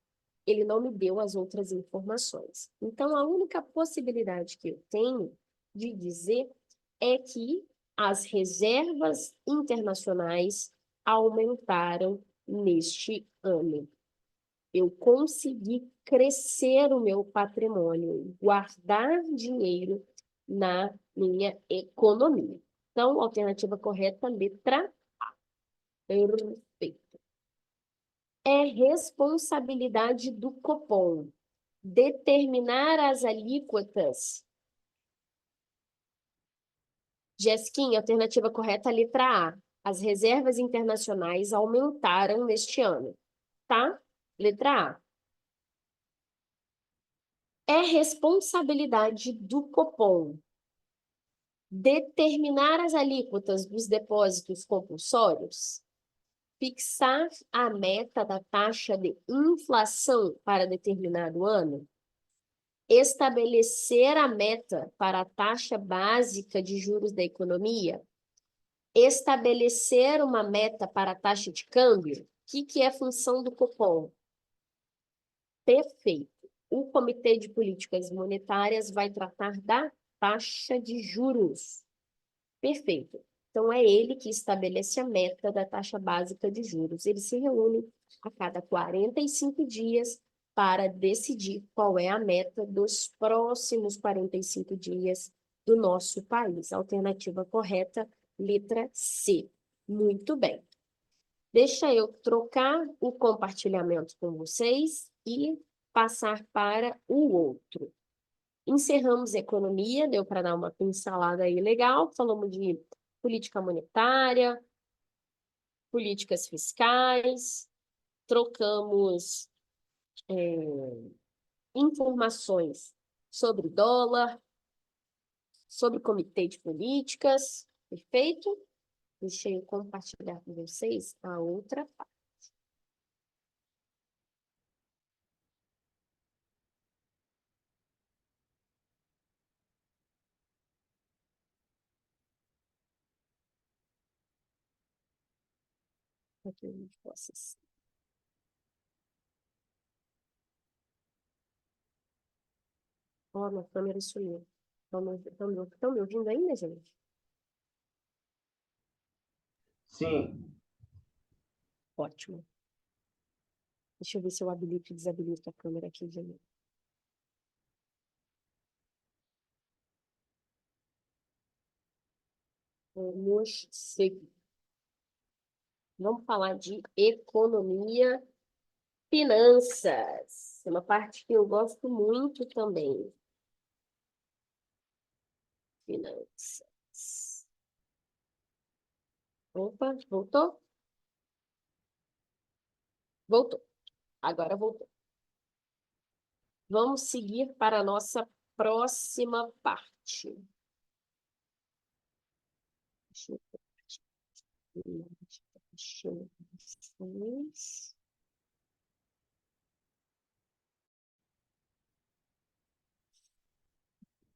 Ele não me deu as outras informações. Então, a única possibilidade que eu tenho de dizer é que as reservas internacionais aumentaram neste ano. Eu consegui crescer o meu patrimônio, guardar dinheiro na minha economia. Então, alternativa correta, letra A. Perfeito. É responsabilidade do Copom determinar as alíquotas. Jéssiquinha, alternativa correta, letra A. As reservas internacionais aumentaram neste ano, tá? Letra A. É responsabilidade do Copom determinar as alíquotas dos depósitos compulsórios, fixar a meta da taxa de inflação para determinado ano, estabelecer a meta para a taxa básica de juros da economia, estabelecer uma meta para a taxa de câmbio. O que é a função do Copom? Perfeito. O Comitê de Políticas Monetárias vai tratar da taxa de juros. Perfeito. Então, é ele que estabelece a meta da taxa básica de juros. Ele se reúne a cada 45 dias para decidir qual é a meta dos próximos 45 dias do nosso país. Alternativa correta, letra C. Muito bem. Deixa eu trocar o compartilhamento com vocês e passar para o outro. Encerramos economia, deu para dar uma pincelada aí legal. Falamos de política monetária, políticas fiscais, trocamos informações sobre dólar, sobre comitê de políticas, perfeito? Deixa eu compartilhar com vocês a outra parte. Para que a gente possa... Ó, minha câmera sumiu. Estão me ouvindo ainda, gente? Sim, Ótimo. Deixa eu ver se eu habilito e desabilito a câmera aqui de novo. Vamos seguir. Vamos falar de economia, finanças. É uma parte que eu gosto muito também. Finanças. Opa, voltou? Voltou. Agora voltou. Vamos seguir para a nossa próxima parte. Deixa eu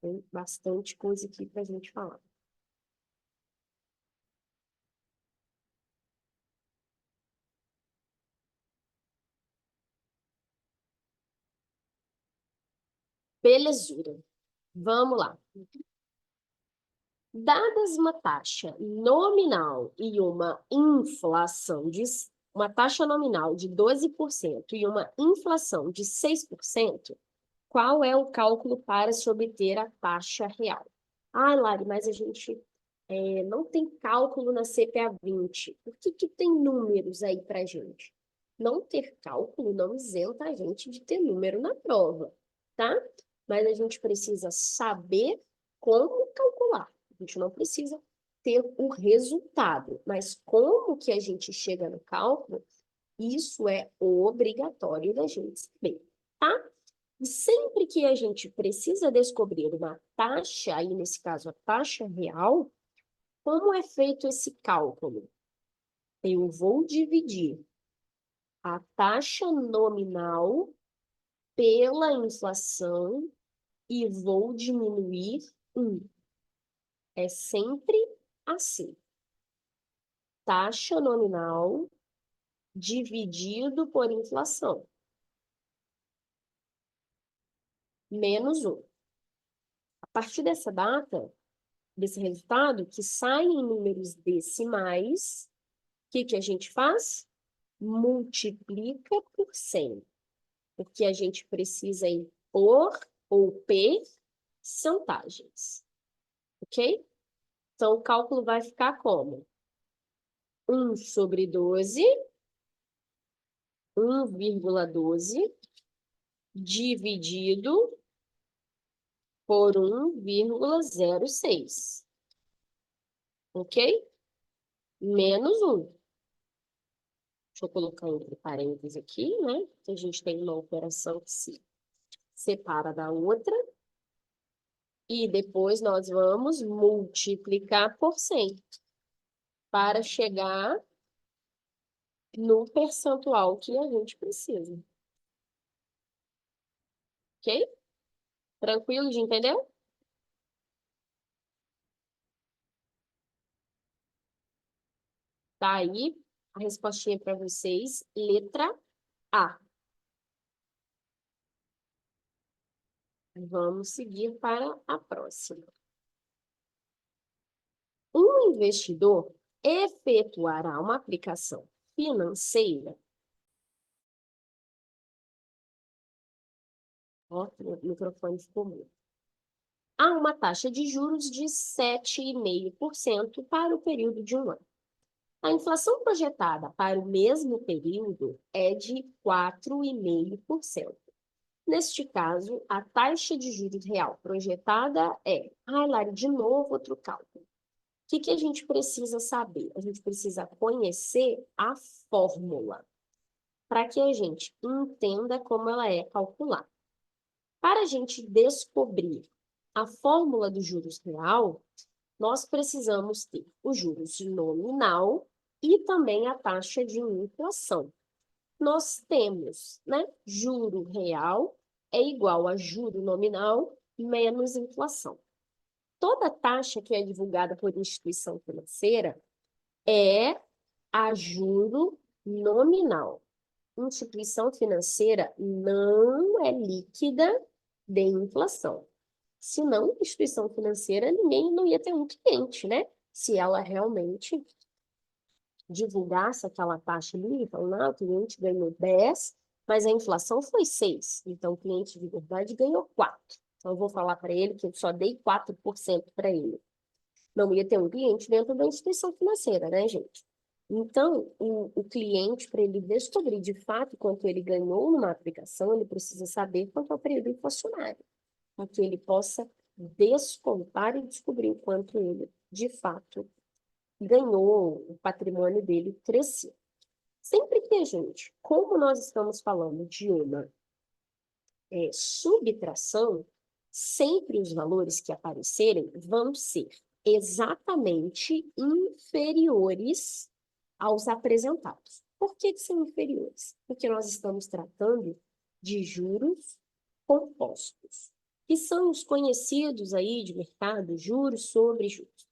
Tem bastante coisa aqui para a gente falar. Belezura. Vamos lá. Dadas uma taxa nominal e uma taxa nominal de 12% e uma inflação de 6%, qual é o cálculo para se obter a taxa real? Ah, Lari, mas a gente não tem cálculo na CPA 20. Por que tem números aí para gente? Não ter cálculo não isenta a gente de ter número na prova, tá? Mas a gente precisa saber como calcular. A gente não precisa ter o resultado, mas como que a gente chega no cálculo, isso é obrigatório da gente saber, tá? E sempre que a gente precisa descobrir uma taxa, aí nesse caso a taxa real, como é feito esse cálculo? Eu vou dividir a taxa nominal pela inflação e vou diminuir 1. É sempre assim. Taxa nominal dividido por inflação. Menos 1. A partir dessa data, desse resultado, que sai em números decimais, o que a gente faz? Multiplica por 100. Porque a gente precisa em por ou percentagens. Ok? Então, o cálculo vai ficar como? 1 sobre 12 1,12 dividido por 1,06. Ok? Menos 1. Deixa eu colocar entre parênteses aqui, né? Que a gente tem uma operação que se separa da outra. E depois nós vamos multiplicar por 100 para chegar no percentual que a gente precisa. Ok? Tranquilo de entender? Tá aí a respostinha para vocês. Letra A. Vamos seguir para a próxima. Um investidor efetuará uma aplicação financeira. Ó, o microfone ficou mudo. Há uma taxa de juros de 7,5% para o período de um ano. A inflação projetada para o mesmo período é de 4,5%. Neste caso, a taxa de juros real projetada é... Lari, de novo outro cálculo. O que a gente precisa saber? A gente precisa conhecer a fórmula para que a gente entenda como ela é calculada. Para a gente descobrir a fórmula do juros real, nós precisamos ter o juros nominal e também a taxa de inflação. Nós temos, né, juro real é igual a juro nominal menos inflação. Toda taxa que é divulgada por instituição financeira é a juro nominal. Instituição financeira não é líquida de inflação. Se não, instituição financeira, ninguém não ia ter um cliente, né? Se ela realmente divulgasse aquela taxa ali, falando, não, o cliente ganhou 10, mas a inflação foi 6. Então, o cliente de verdade ganhou 4. Então, eu vou falar para ele que eu só dei 4% para ele. Não ia ter um cliente dentro da instituição financeira, né, gente? Então, o cliente, para ele descobrir de fato quanto ele ganhou numa aplicação, ele precisa saber quanto é o período inflacionário, para que ele possa descontar e descobrir o quanto ele, de fato, ganhou, o patrimônio dele cresceu. Sempre que a gente, como nós estamos falando de uma subtração, sempre os valores que aparecerem vão ser exatamente inferiores aos apresentados. Por que são inferiores? Porque nós estamos tratando de juros compostos, que são os conhecidos aí de mercado, juros sobre juros.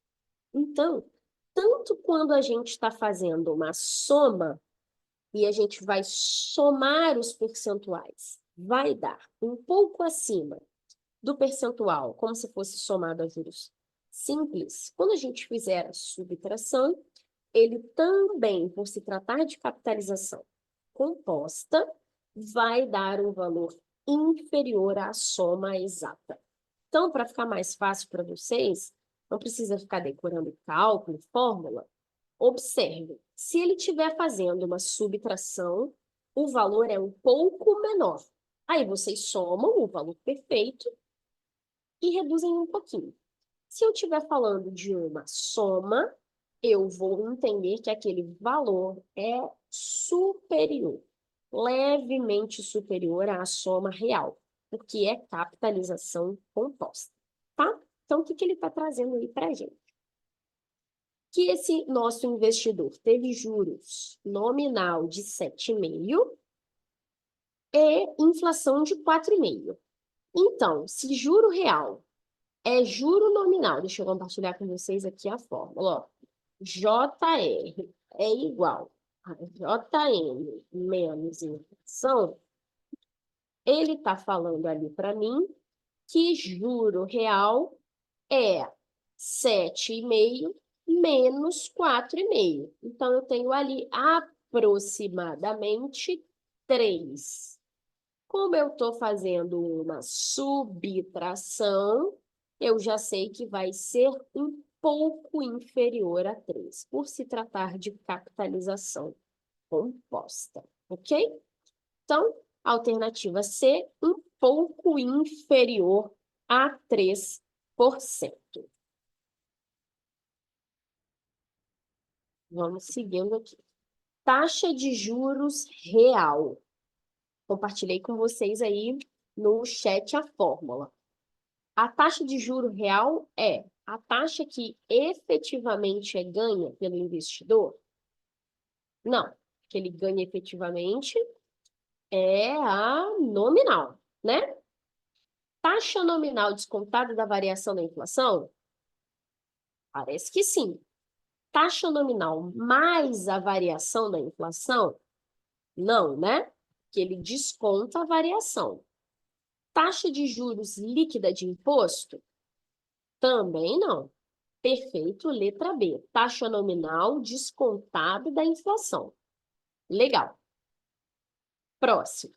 Então, tanto quando a gente está fazendo uma soma e a gente vai somar os percentuais, vai dar um pouco acima do percentual, como se fosse somado a juros simples. Quando a gente fizer a subtração, ele também, por se tratar de capitalização composta, vai dar um valor inferior à soma exata. Então, para ficar mais fácil para vocês, não precisa ficar decorando cálculo, fórmula. Observe, se ele estiver fazendo uma subtração, o valor é um pouco menor. Aí vocês somam o valor perfeito e reduzem um pouquinho. Se eu estiver falando de uma soma, eu vou entender que aquele valor é superior, levemente superior à soma real, porque é capitalização composta, tá? Então, o que ele está trazendo aí para a gente? Que esse nosso investidor teve juros nominal de 7,5 e inflação de 4,5. Então, se juro real é juro nominal, deixa eu compartilhar com vocês aqui a fórmula, ó. JR é igual a JN menos inflação, ele está falando ali para mim que juro real é 7,5 menos 4,5. Então, eu tenho ali aproximadamente 3. Como eu estou fazendo uma subtração, eu já sei que vai ser um pouco inferior a 3, por se tratar de capitalização composta, ok? Então, alternativa C, um pouco inferior a 3%. Vamos seguindo aqui. Taxa de juros real. Compartilhei com vocês aí no chat a fórmula. A taxa de juro real é a taxa que efetivamente é ganha pelo investidor? Não, que ele ganha efetivamente é a nominal, né? Taxa nominal descontada da variação da inflação? Parece que sim. Taxa nominal mais a variação da inflação? Não, né? Que ele desconta a variação. Taxa de juros líquida de imposto? Também não. Perfeito, letra B. Taxa nominal descontada da inflação. Legal. Próximo.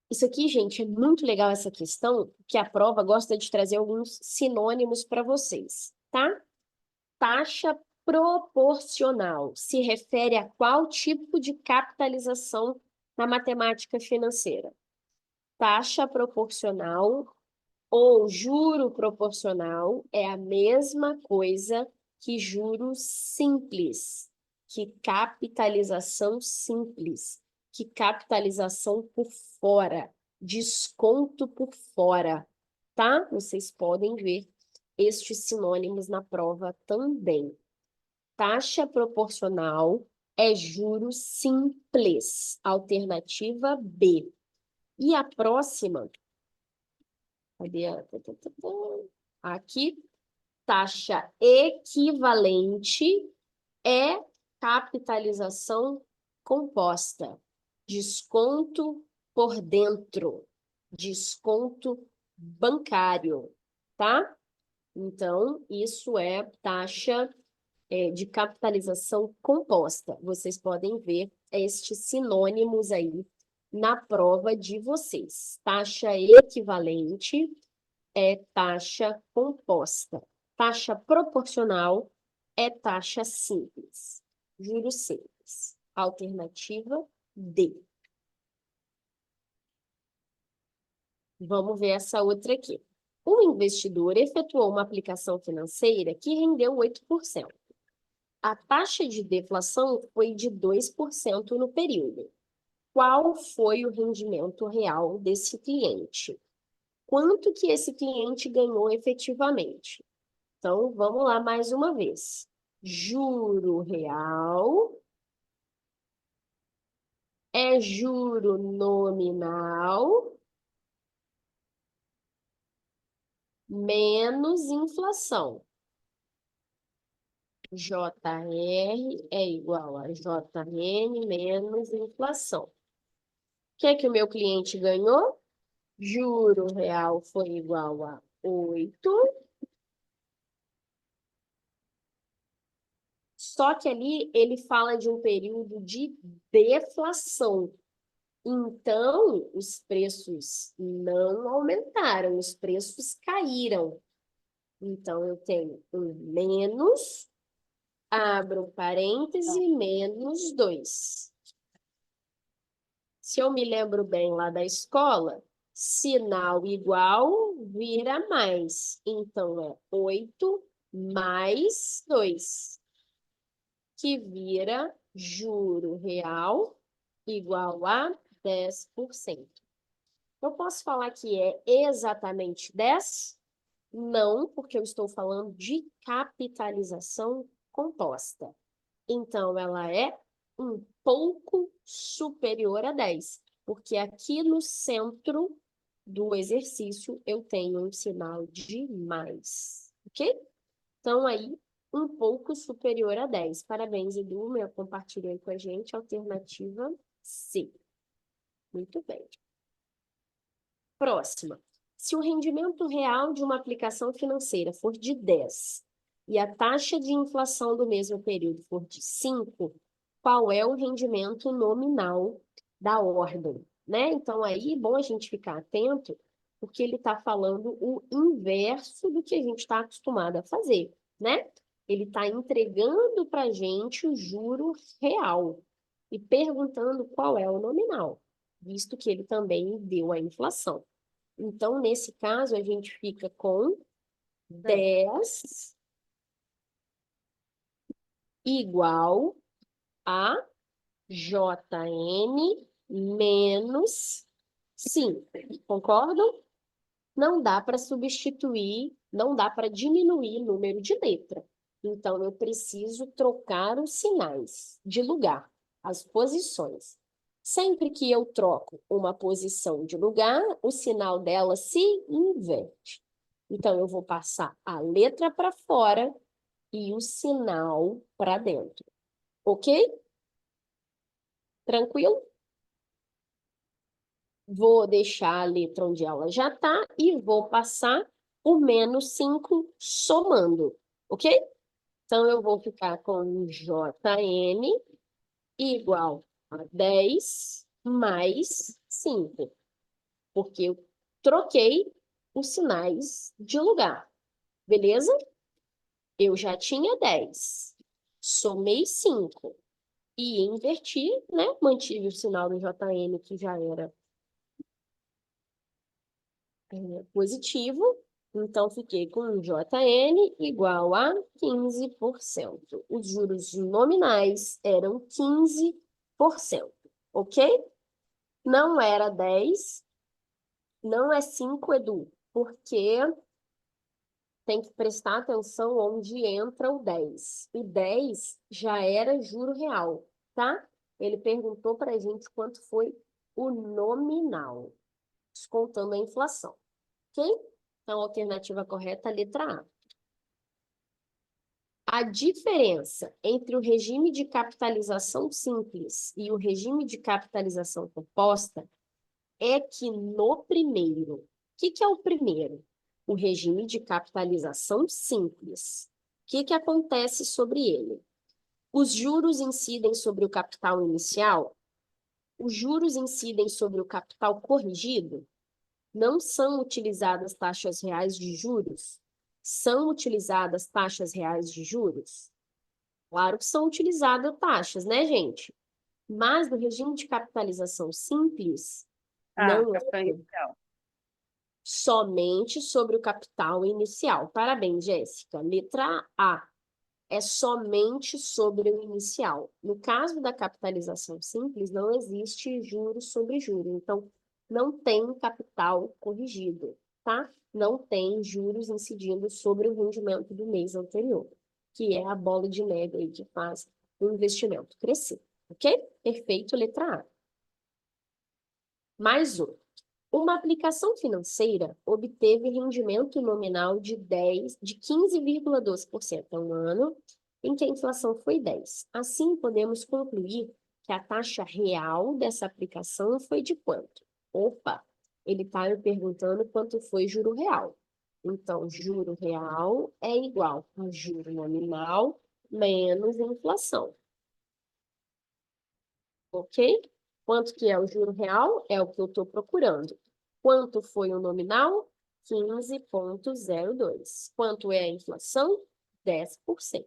Isso aqui, gente, é muito legal essa questão, que a prova gosta de trazer alguns sinônimos para vocês, tá? Taxa proporcional se refere a qual tipo de capitalização na matemática financeira? Taxa proporcional ou juro proporcional é a mesma coisa que juros simples, que capitalização simples, que capitalização por fora, desconto por fora, tá? Vocês podem ver estes sinônimos na prova também. Taxa proporcional é juros simples, alternativa B. E a próxima, cadê a... Aqui, taxa equivalente é capitalização composta. Desconto por dentro. Desconto bancário, tá? Então, isso é taxa de capitalização composta. Vocês podem ver estes sinônimos aí na prova de vocês. Taxa equivalente é taxa composta. Taxa proporcional é taxa simples. Juros simples. Alternativa D. Vamos ver essa outra aqui. O investidor efetuou uma aplicação financeira que rendeu 8%. A taxa de deflação foi de 2% no período. Qual foi o rendimento real desse cliente? Quanto que esse cliente ganhou efetivamente? Então, vamos lá mais uma vez. Juro real é juro nominal menos inflação. JR é igual a JN menos inflação. O que é que o meu cliente ganhou? Juro real foi igual a 8. Só que ali ele fala de um período de deflação. Então, os preços não aumentaram, os preços caíram. Então, eu tenho um menos, abro parêntese, menos 2. Se eu me lembro bem lá da escola, sinal igual vira mais. Então, é 8 mais 2, que vira juro real igual a 10%. Eu posso falar que é exatamente 10? Não, porque eu estou falando de capitalização composta. Então, ela é um pouco superior a 10, porque aqui no centro do exercício eu tenho um sinal de mais, ok? Então, aí, um pouco superior a 10. Parabéns, Edu, compartilhou aí com a gente, alternativa C. Muito bem. Próxima. Se o rendimento real de uma aplicação financeira for de 10 e a taxa de inflação do mesmo período for de 5, qual é o rendimento nominal da ordem, né? Então, aí é bom a gente ficar atento, porque ele está falando o inverso do que a gente está acostumado a fazer, né? Ele está entregando para a gente o juro real. e perguntando qual é o nominal, visto que ele também deu a inflação. Então, nesse caso, a gente fica com 10 igual a JN menos 5. Concordam? Não dá para substituir, não dá para diminuir o número de letra. Então, eu preciso trocar os sinais de lugar, as posições. Sempre que eu troco uma posição de lugar, o sinal dela se inverte. Então, eu vou passar a letra para fora e o sinal para dentro. Ok? Tranquilo? Vou deixar a letra onde ela já está e vou passar o menos 5 somando, ok? Então, eu vou ficar com JN igual a 10 mais 5, porque eu troquei os sinais de lugar, beleza? Eu já tinha 10, somei 5 e inverti, né? Mantive o sinal do JN, que já era positivo, então fiquei com JN igual a 15%. Os juros nominais eram 15%, ok? Não era 10, não é 5, Edu, porque tem que prestar atenção onde entra o 10. O 10 já era juro real, tá? Ele perguntou para a gente quanto foi o nominal, descontando a inflação. Ok? Então, a alternativa correta é a letra A. A diferença entre o regime de capitalização simples e o regime de capitalização composta é que no primeiro, o que é o primeiro? O regime de capitalização simples. O que acontece sobre ele? Os juros incidem sobre o capital inicial? Os juros incidem sobre o capital corrigido? Não são utilizadas taxas reais de juros? São utilizadas taxas reais de juros? Claro que são utilizadas taxas, né, gente? Mas no regime de capitalização simples, não é Capital inicial. somente sobre o capital inicial. Parabéns, Jéssica. Letra A. É somente sobre o inicial. No caso da capitalização simples, não existe juros sobre juros. Então, não tem capital corrigido, tá? Não tem juros incidindo sobre o rendimento do mês anterior, que é a bola de neve aí que faz o investimento crescer, ok? Perfeito, letra A. Mais um. Uma aplicação financeira obteve rendimento nominal de 15,12% ao ano, em que a inflação foi 10. Assim, podemos concluir que a taxa real dessa aplicação foi de quanto? Opa, ele está me perguntando quanto foi juro real. Então, juro real é igual a juro nominal menos inflação. Ok? Quanto que é o juro real? É o que eu estou procurando. Quanto foi o nominal? 15,02. Quanto é a inflação? 10%.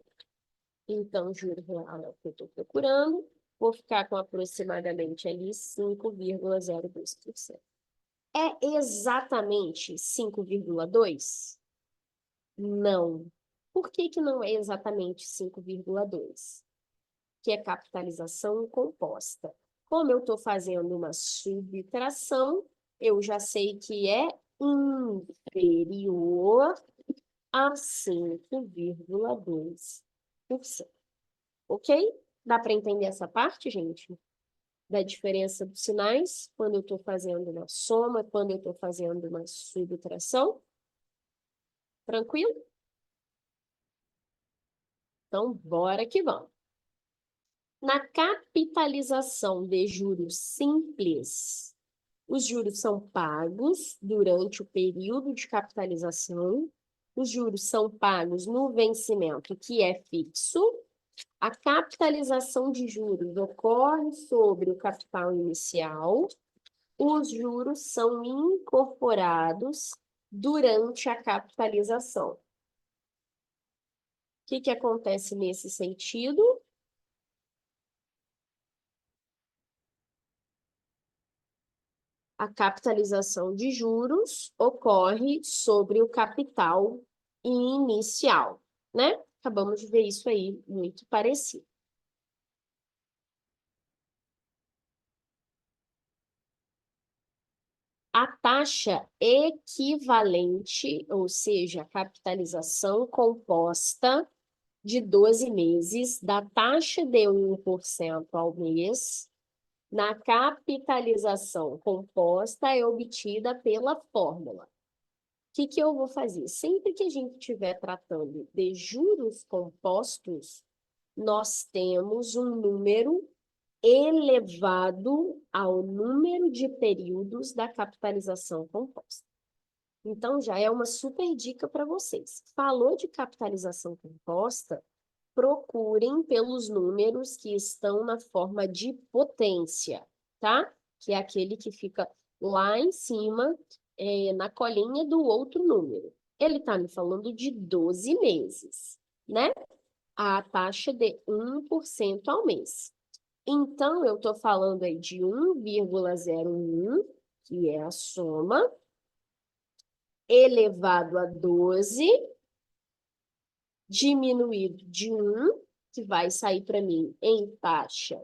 Então, juro real é o que eu estou procurando. Vou ficar com aproximadamente ali 5,02%. É exatamente 5,2? Não. Por que que não é exatamente 5,2? Que é capitalização composta. Como eu estou fazendo uma subtração, eu já sei que é inferior a 5,2%. Ok? Dá para entender essa parte, gente? Da diferença dos sinais, quando eu estou fazendo uma soma, quando eu estou fazendo uma subtração. Tranquilo? Então, bora que vamos. Na capitalização de juros simples, os juros são pagos durante o período de capitalização, os juros são pagos no vencimento, que é fixo. A capitalização de juros ocorre sobre o capital inicial, os juros são incorporados durante a capitalização. O que acontece nesse sentido? A capitalização de juros ocorre sobre o capital inicial, né? Acabamos de ver isso aí, muito parecido. A taxa equivalente, ou seja, a capitalização composta de 12 meses da taxa de 1% ao mês, na capitalização composta é obtida pela fórmula. O que eu vou fazer? Sempre que a gente estiver tratando de juros compostos, nós temos um número elevado ao número de períodos da capitalização composta. Então, já é uma super dica para vocês. Falou de capitalização composta, procurem pelos números que estão na forma de potência, tá? Que é aquele que fica lá em cima, na colinha do outro número. Ele está me falando de 12 meses, né? A taxa de 1% ao mês. Então, eu estou falando aí de 1,01, que é a soma, elevado a 12, diminuído de 1, que vai sair para mim em taxa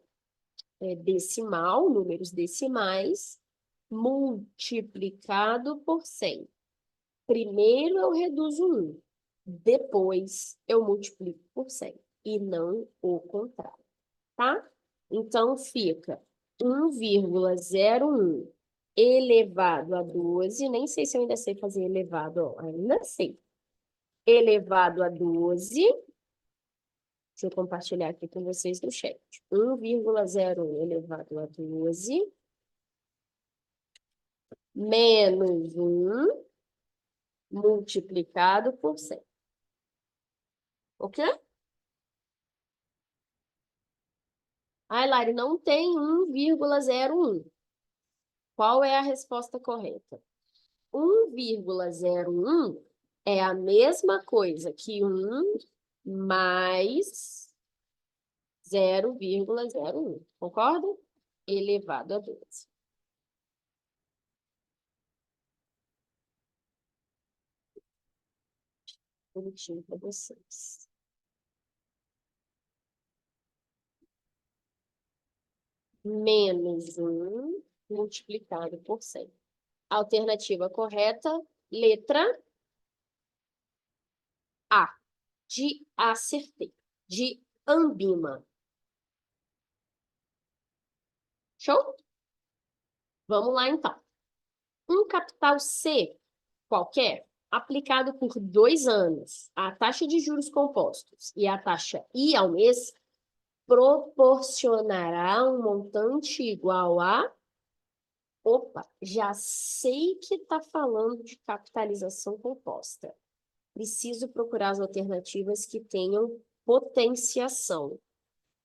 decimal, números decimais, multiplicado por 100. Primeiro eu reduzo 1, depois eu multiplico por 100, e não o contrário, tá? Então, fica 1,01 elevado a 12, nem sei se eu ainda sei fazer elevado, ó, ainda sei. Elevado a 12, deixa eu compartilhar aqui com vocês no chat. 1,01 elevado a 12, menos 1, multiplicado por 100. Ok? Ai, Lari, não tem 1,01. Qual é a resposta correta? 1,01 é a mesma coisa que 1 mais 0,01. Concorda? Elevado a 12. Bonitinho para vocês. Menos 1 multiplicado por 100. Alternativa correta, letra A, de acertei, de Ambima. Show? Vamos lá, então. Um capital C qualquer, aplicado por 2 anos, a taxa de juros compostos e a taxa I ao mês, proporcionará um montante igual a... Opa, já sei que está falando de capitalização composta. Preciso procurar as alternativas que tenham potenciação.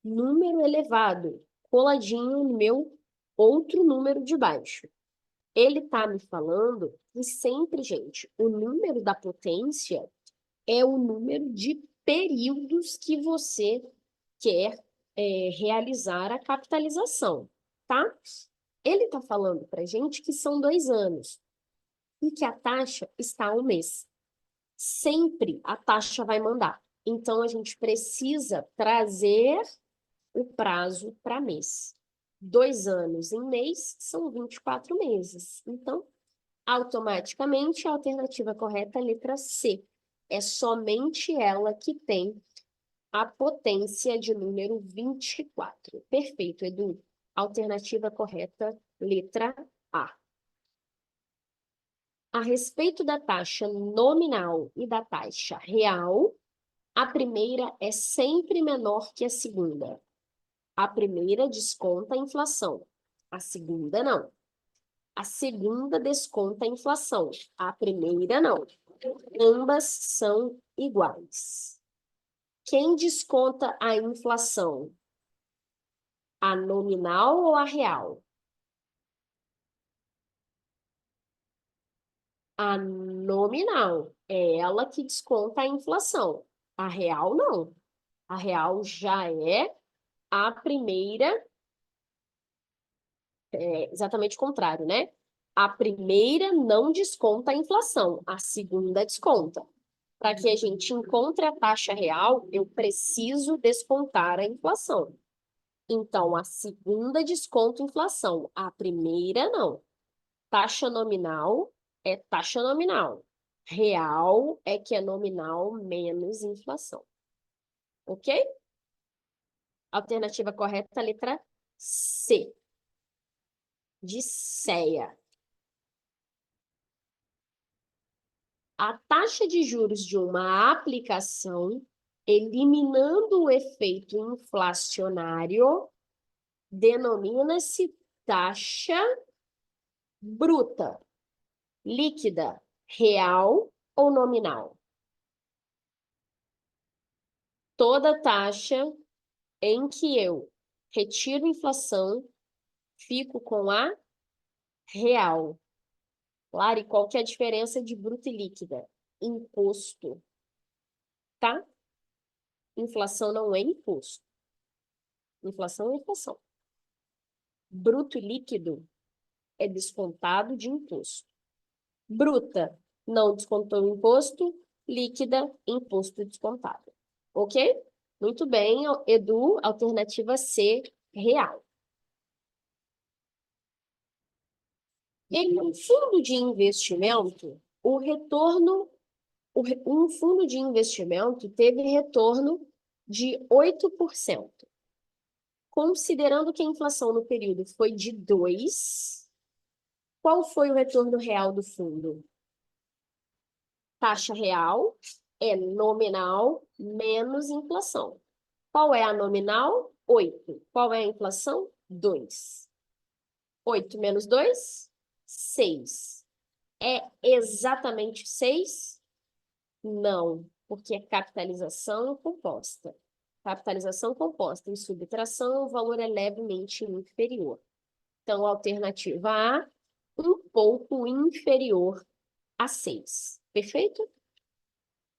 Número elevado, coladinho no meu outro número de baixo. Ele está me falando que sempre, gente, o número da potência é o número de períodos que você quer realizar a capitalização, tá? Ele está falando para a gente que são 2 anos e que a taxa está ao mês. Sempre a taxa vai mandar. Então, a gente precisa trazer o prazo para mês. 2 anos em mês são 24 meses. Então, automaticamente, a alternativa correta é a letra C. É somente ela que tem a potência de número 24. Perfeito, Edu. Alternativa correta, letra A. A respeito da taxa nominal e da taxa real, a primeira é sempre menor que a segunda. A primeira desconta a inflação, a segunda não. A segunda desconta a inflação, a primeira não. Ambas são iguais. Quem desconta a inflação? A nominal ou a real? A nominal é ela que desconta a inflação. A real não. A real já é a primeira, exatamente o contrário, né? A primeira não desconta a inflação, a segunda desconta. Para que a gente encontre a taxa real, eu preciso descontar a inflação. Então, a segunda desconta a inflação, a primeira não. Taxa nominal é taxa nominal. Real é que é nominal menos inflação. Ok? Alternativa correta, letra C. De ceia. A taxa de juros de uma aplicação, eliminando o efeito inflacionário, denomina-se taxa bruta, líquida, real ou nominal. Toda taxa em que eu retiro inflação, fico com a real. Lari, qual que é a diferença de bruta e líquida? Imposto, tá? Inflação não é imposto. Inflação é inflação. Bruto e líquido é descontado de imposto. Bruta, não descontou o imposto. Líquida, imposto descontado. Ok? Muito bem, Edu, alternativa C, real. Em um fundo de investimento, um fundo de investimento teve retorno de 8%. Considerando que a inflação no período foi de 2%, qual foi o retorno real do fundo? Taxa real é nominal menos inflação. Qual é a nominal? 8. Qual é a inflação? 2. 8 menos 2? 6. É exatamente 6? Não, porque é capitalização composta. Capitalização composta em subtração, o valor é levemente inferior. Então, a alternativa A, um pouco inferior a 6. Perfeito?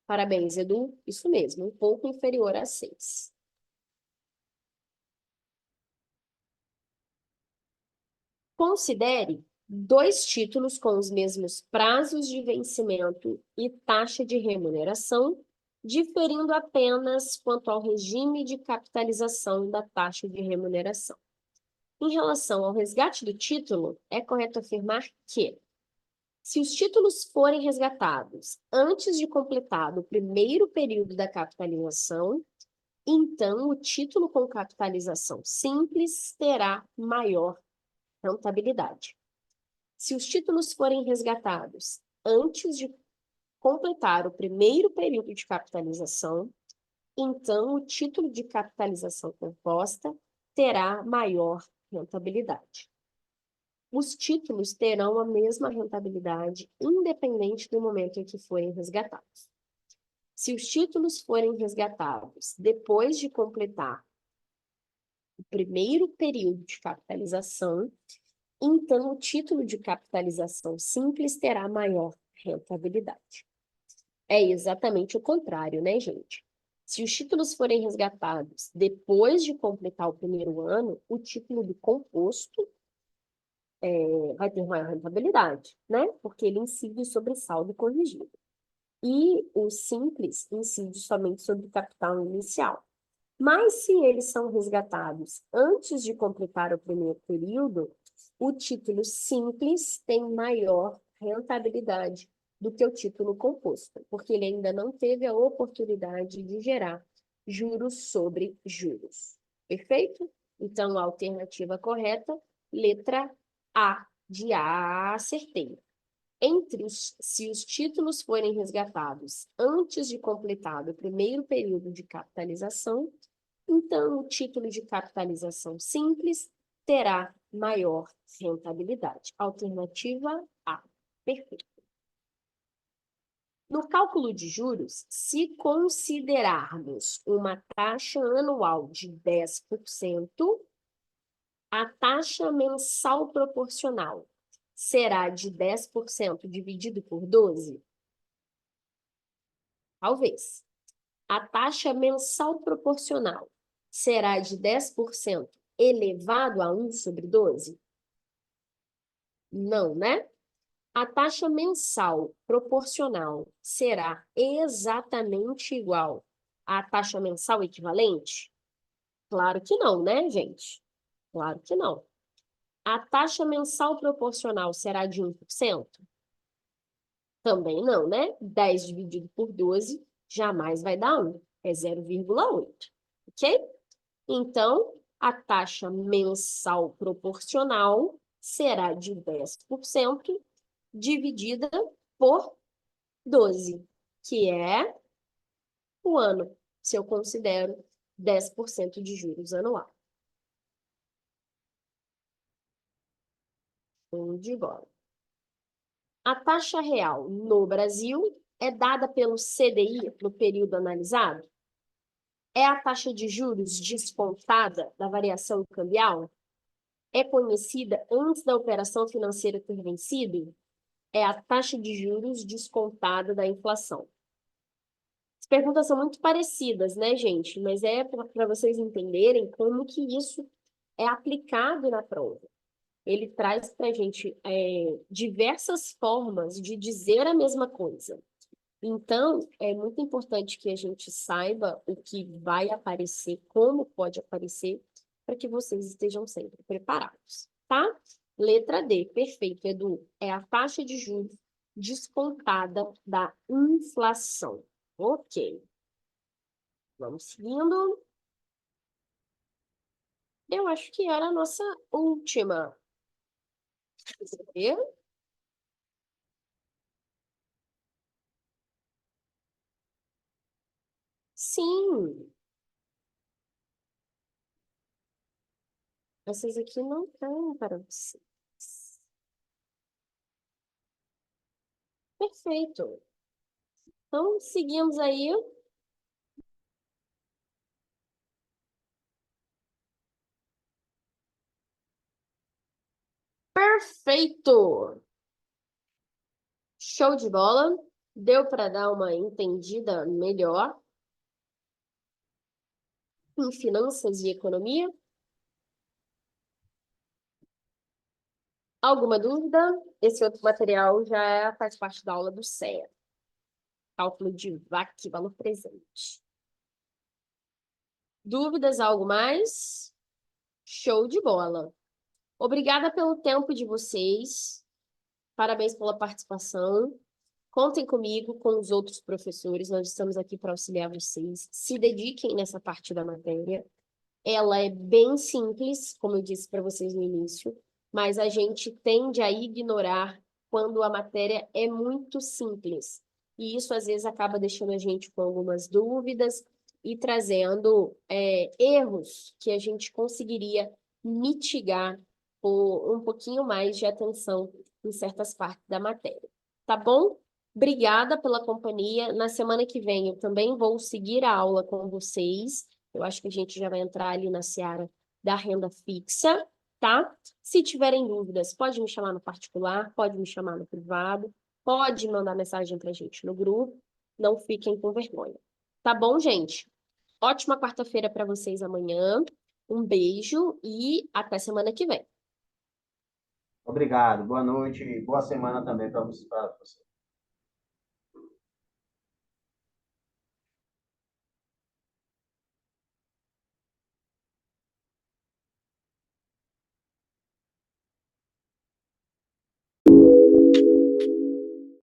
Parabéns, Edu. Isso mesmo, um pouco inferior a 6. Considere dois títulos com os mesmos prazos de vencimento e taxa de remuneração, diferindo apenas quanto ao regime de capitalização da taxa de remuneração. Em relação ao resgate do título, é correto afirmar que, se os títulos forem resgatados antes de completado o primeiro período da capitalização, então o título com capitalização simples terá maior rentabilidade. Se os títulos forem resgatados antes de completar o primeiro período de capitalização, então o título de capitalização composta terá maior rentabilidade. Os títulos terão a mesma rentabilidade, independente do momento em que forem resgatados. Se os títulos forem resgatados depois de completar o primeiro período de capitalização, então o título de capitalização simples terá maior rentabilidade. É exatamente o contrário, né, gente? Se os títulos forem resgatados depois de completar o primeiro ano, o título do composto vai ter maior rentabilidade, né? Porque ele incide sobre saldo corrigido. E o simples incide somente sobre o capital inicial. Mas se eles são resgatados antes de completar o primeiro período, o título simples tem maior rentabilidade do que o título composto, porque ele ainda não teve a oportunidade de gerar juros sobre juros. Perfeito? Então, a alternativa correta, letra A, de A, acertei. Se os títulos forem resgatados antes de completado o primeiro período de capitalização, então o título de capitalização simples terá maior rentabilidade. Alternativa A. Perfeito. No cálculo de juros, se considerarmos uma taxa anual de 10%, a taxa mensal proporcional será de 10% dividido por 12? Talvez. A taxa mensal proporcional será de 10% elevado a 1 sobre 12? Não, né? A taxa mensal proporcional será exatamente igual à taxa mensal equivalente? Claro que não, né, gente? Claro que não. A taxa mensal proporcional será de 1%? Também não, né? 10 dividido por 12 jamais vai dar 1, é 0,8, ok? Então, a taxa mensal proporcional será de 10% dividida por 12, que é o ano, se eu considero 10% de juros anual. De bola. A taxa real no Brasil é dada pelo CDI no período analisado? É a taxa de juros descontada da variação cambial? É conhecida antes da operação financeira ter vencido? É a taxa de juros descontada da inflação. As perguntas são muito parecidas, né, gente? Mas é para vocês entenderem como que isso é aplicado na prova. Ele traz para a gente diversas formas de dizer a mesma coisa. Então, é muito importante que a gente saiba o que vai aparecer, como pode aparecer, para que vocês estejam sempre preparados, tá? Letra D, perfeito, Edu. É a taxa de juros descontada da inflação. Ok. Vamos seguindo. Eu acho que era a nossa última. Sim, essas aqui não estão para vocês. Perfeito. Então, seguimos aí. Perfeito! Show de bola. Deu para dar uma entendida melhor em finanças e economia? Alguma dúvida? Esse outro material já faz parte da aula do CEA. Cálculo de VAC, valor presente. Dúvidas, algo mais? Show de bola. Obrigada pelo tempo de vocês. Parabéns pela participação. Contem comigo, com os outros professores. Nós estamos aqui para auxiliar vocês. Se dediquem nessa parte da matéria. Ela é bem simples, como eu disse para vocês no início, mas a gente tende a ignorar quando a matéria é muito simples. E isso, às vezes, acaba deixando a gente com algumas dúvidas e trazendo erros que a gente conseguiria mitigar por um pouquinho mais de atenção em certas partes da matéria. Tá bom? Obrigada pela companhia. Na semana que vem eu também vou seguir a aula com vocês. Eu acho que a gente já vai entrar ali na seara da renda fixa, tá? Se tiverem dúvidas, pode me chamar no particular, pode me chamar no privado, pode mandar mensagem pra gente no grupo. Não fiquem com vergonha. Tá bom, gente? Ótima quarta-feira para vocês amanhã. Um beijo e até semana que vem. Obrigado. Boa noite e boa semana também para você.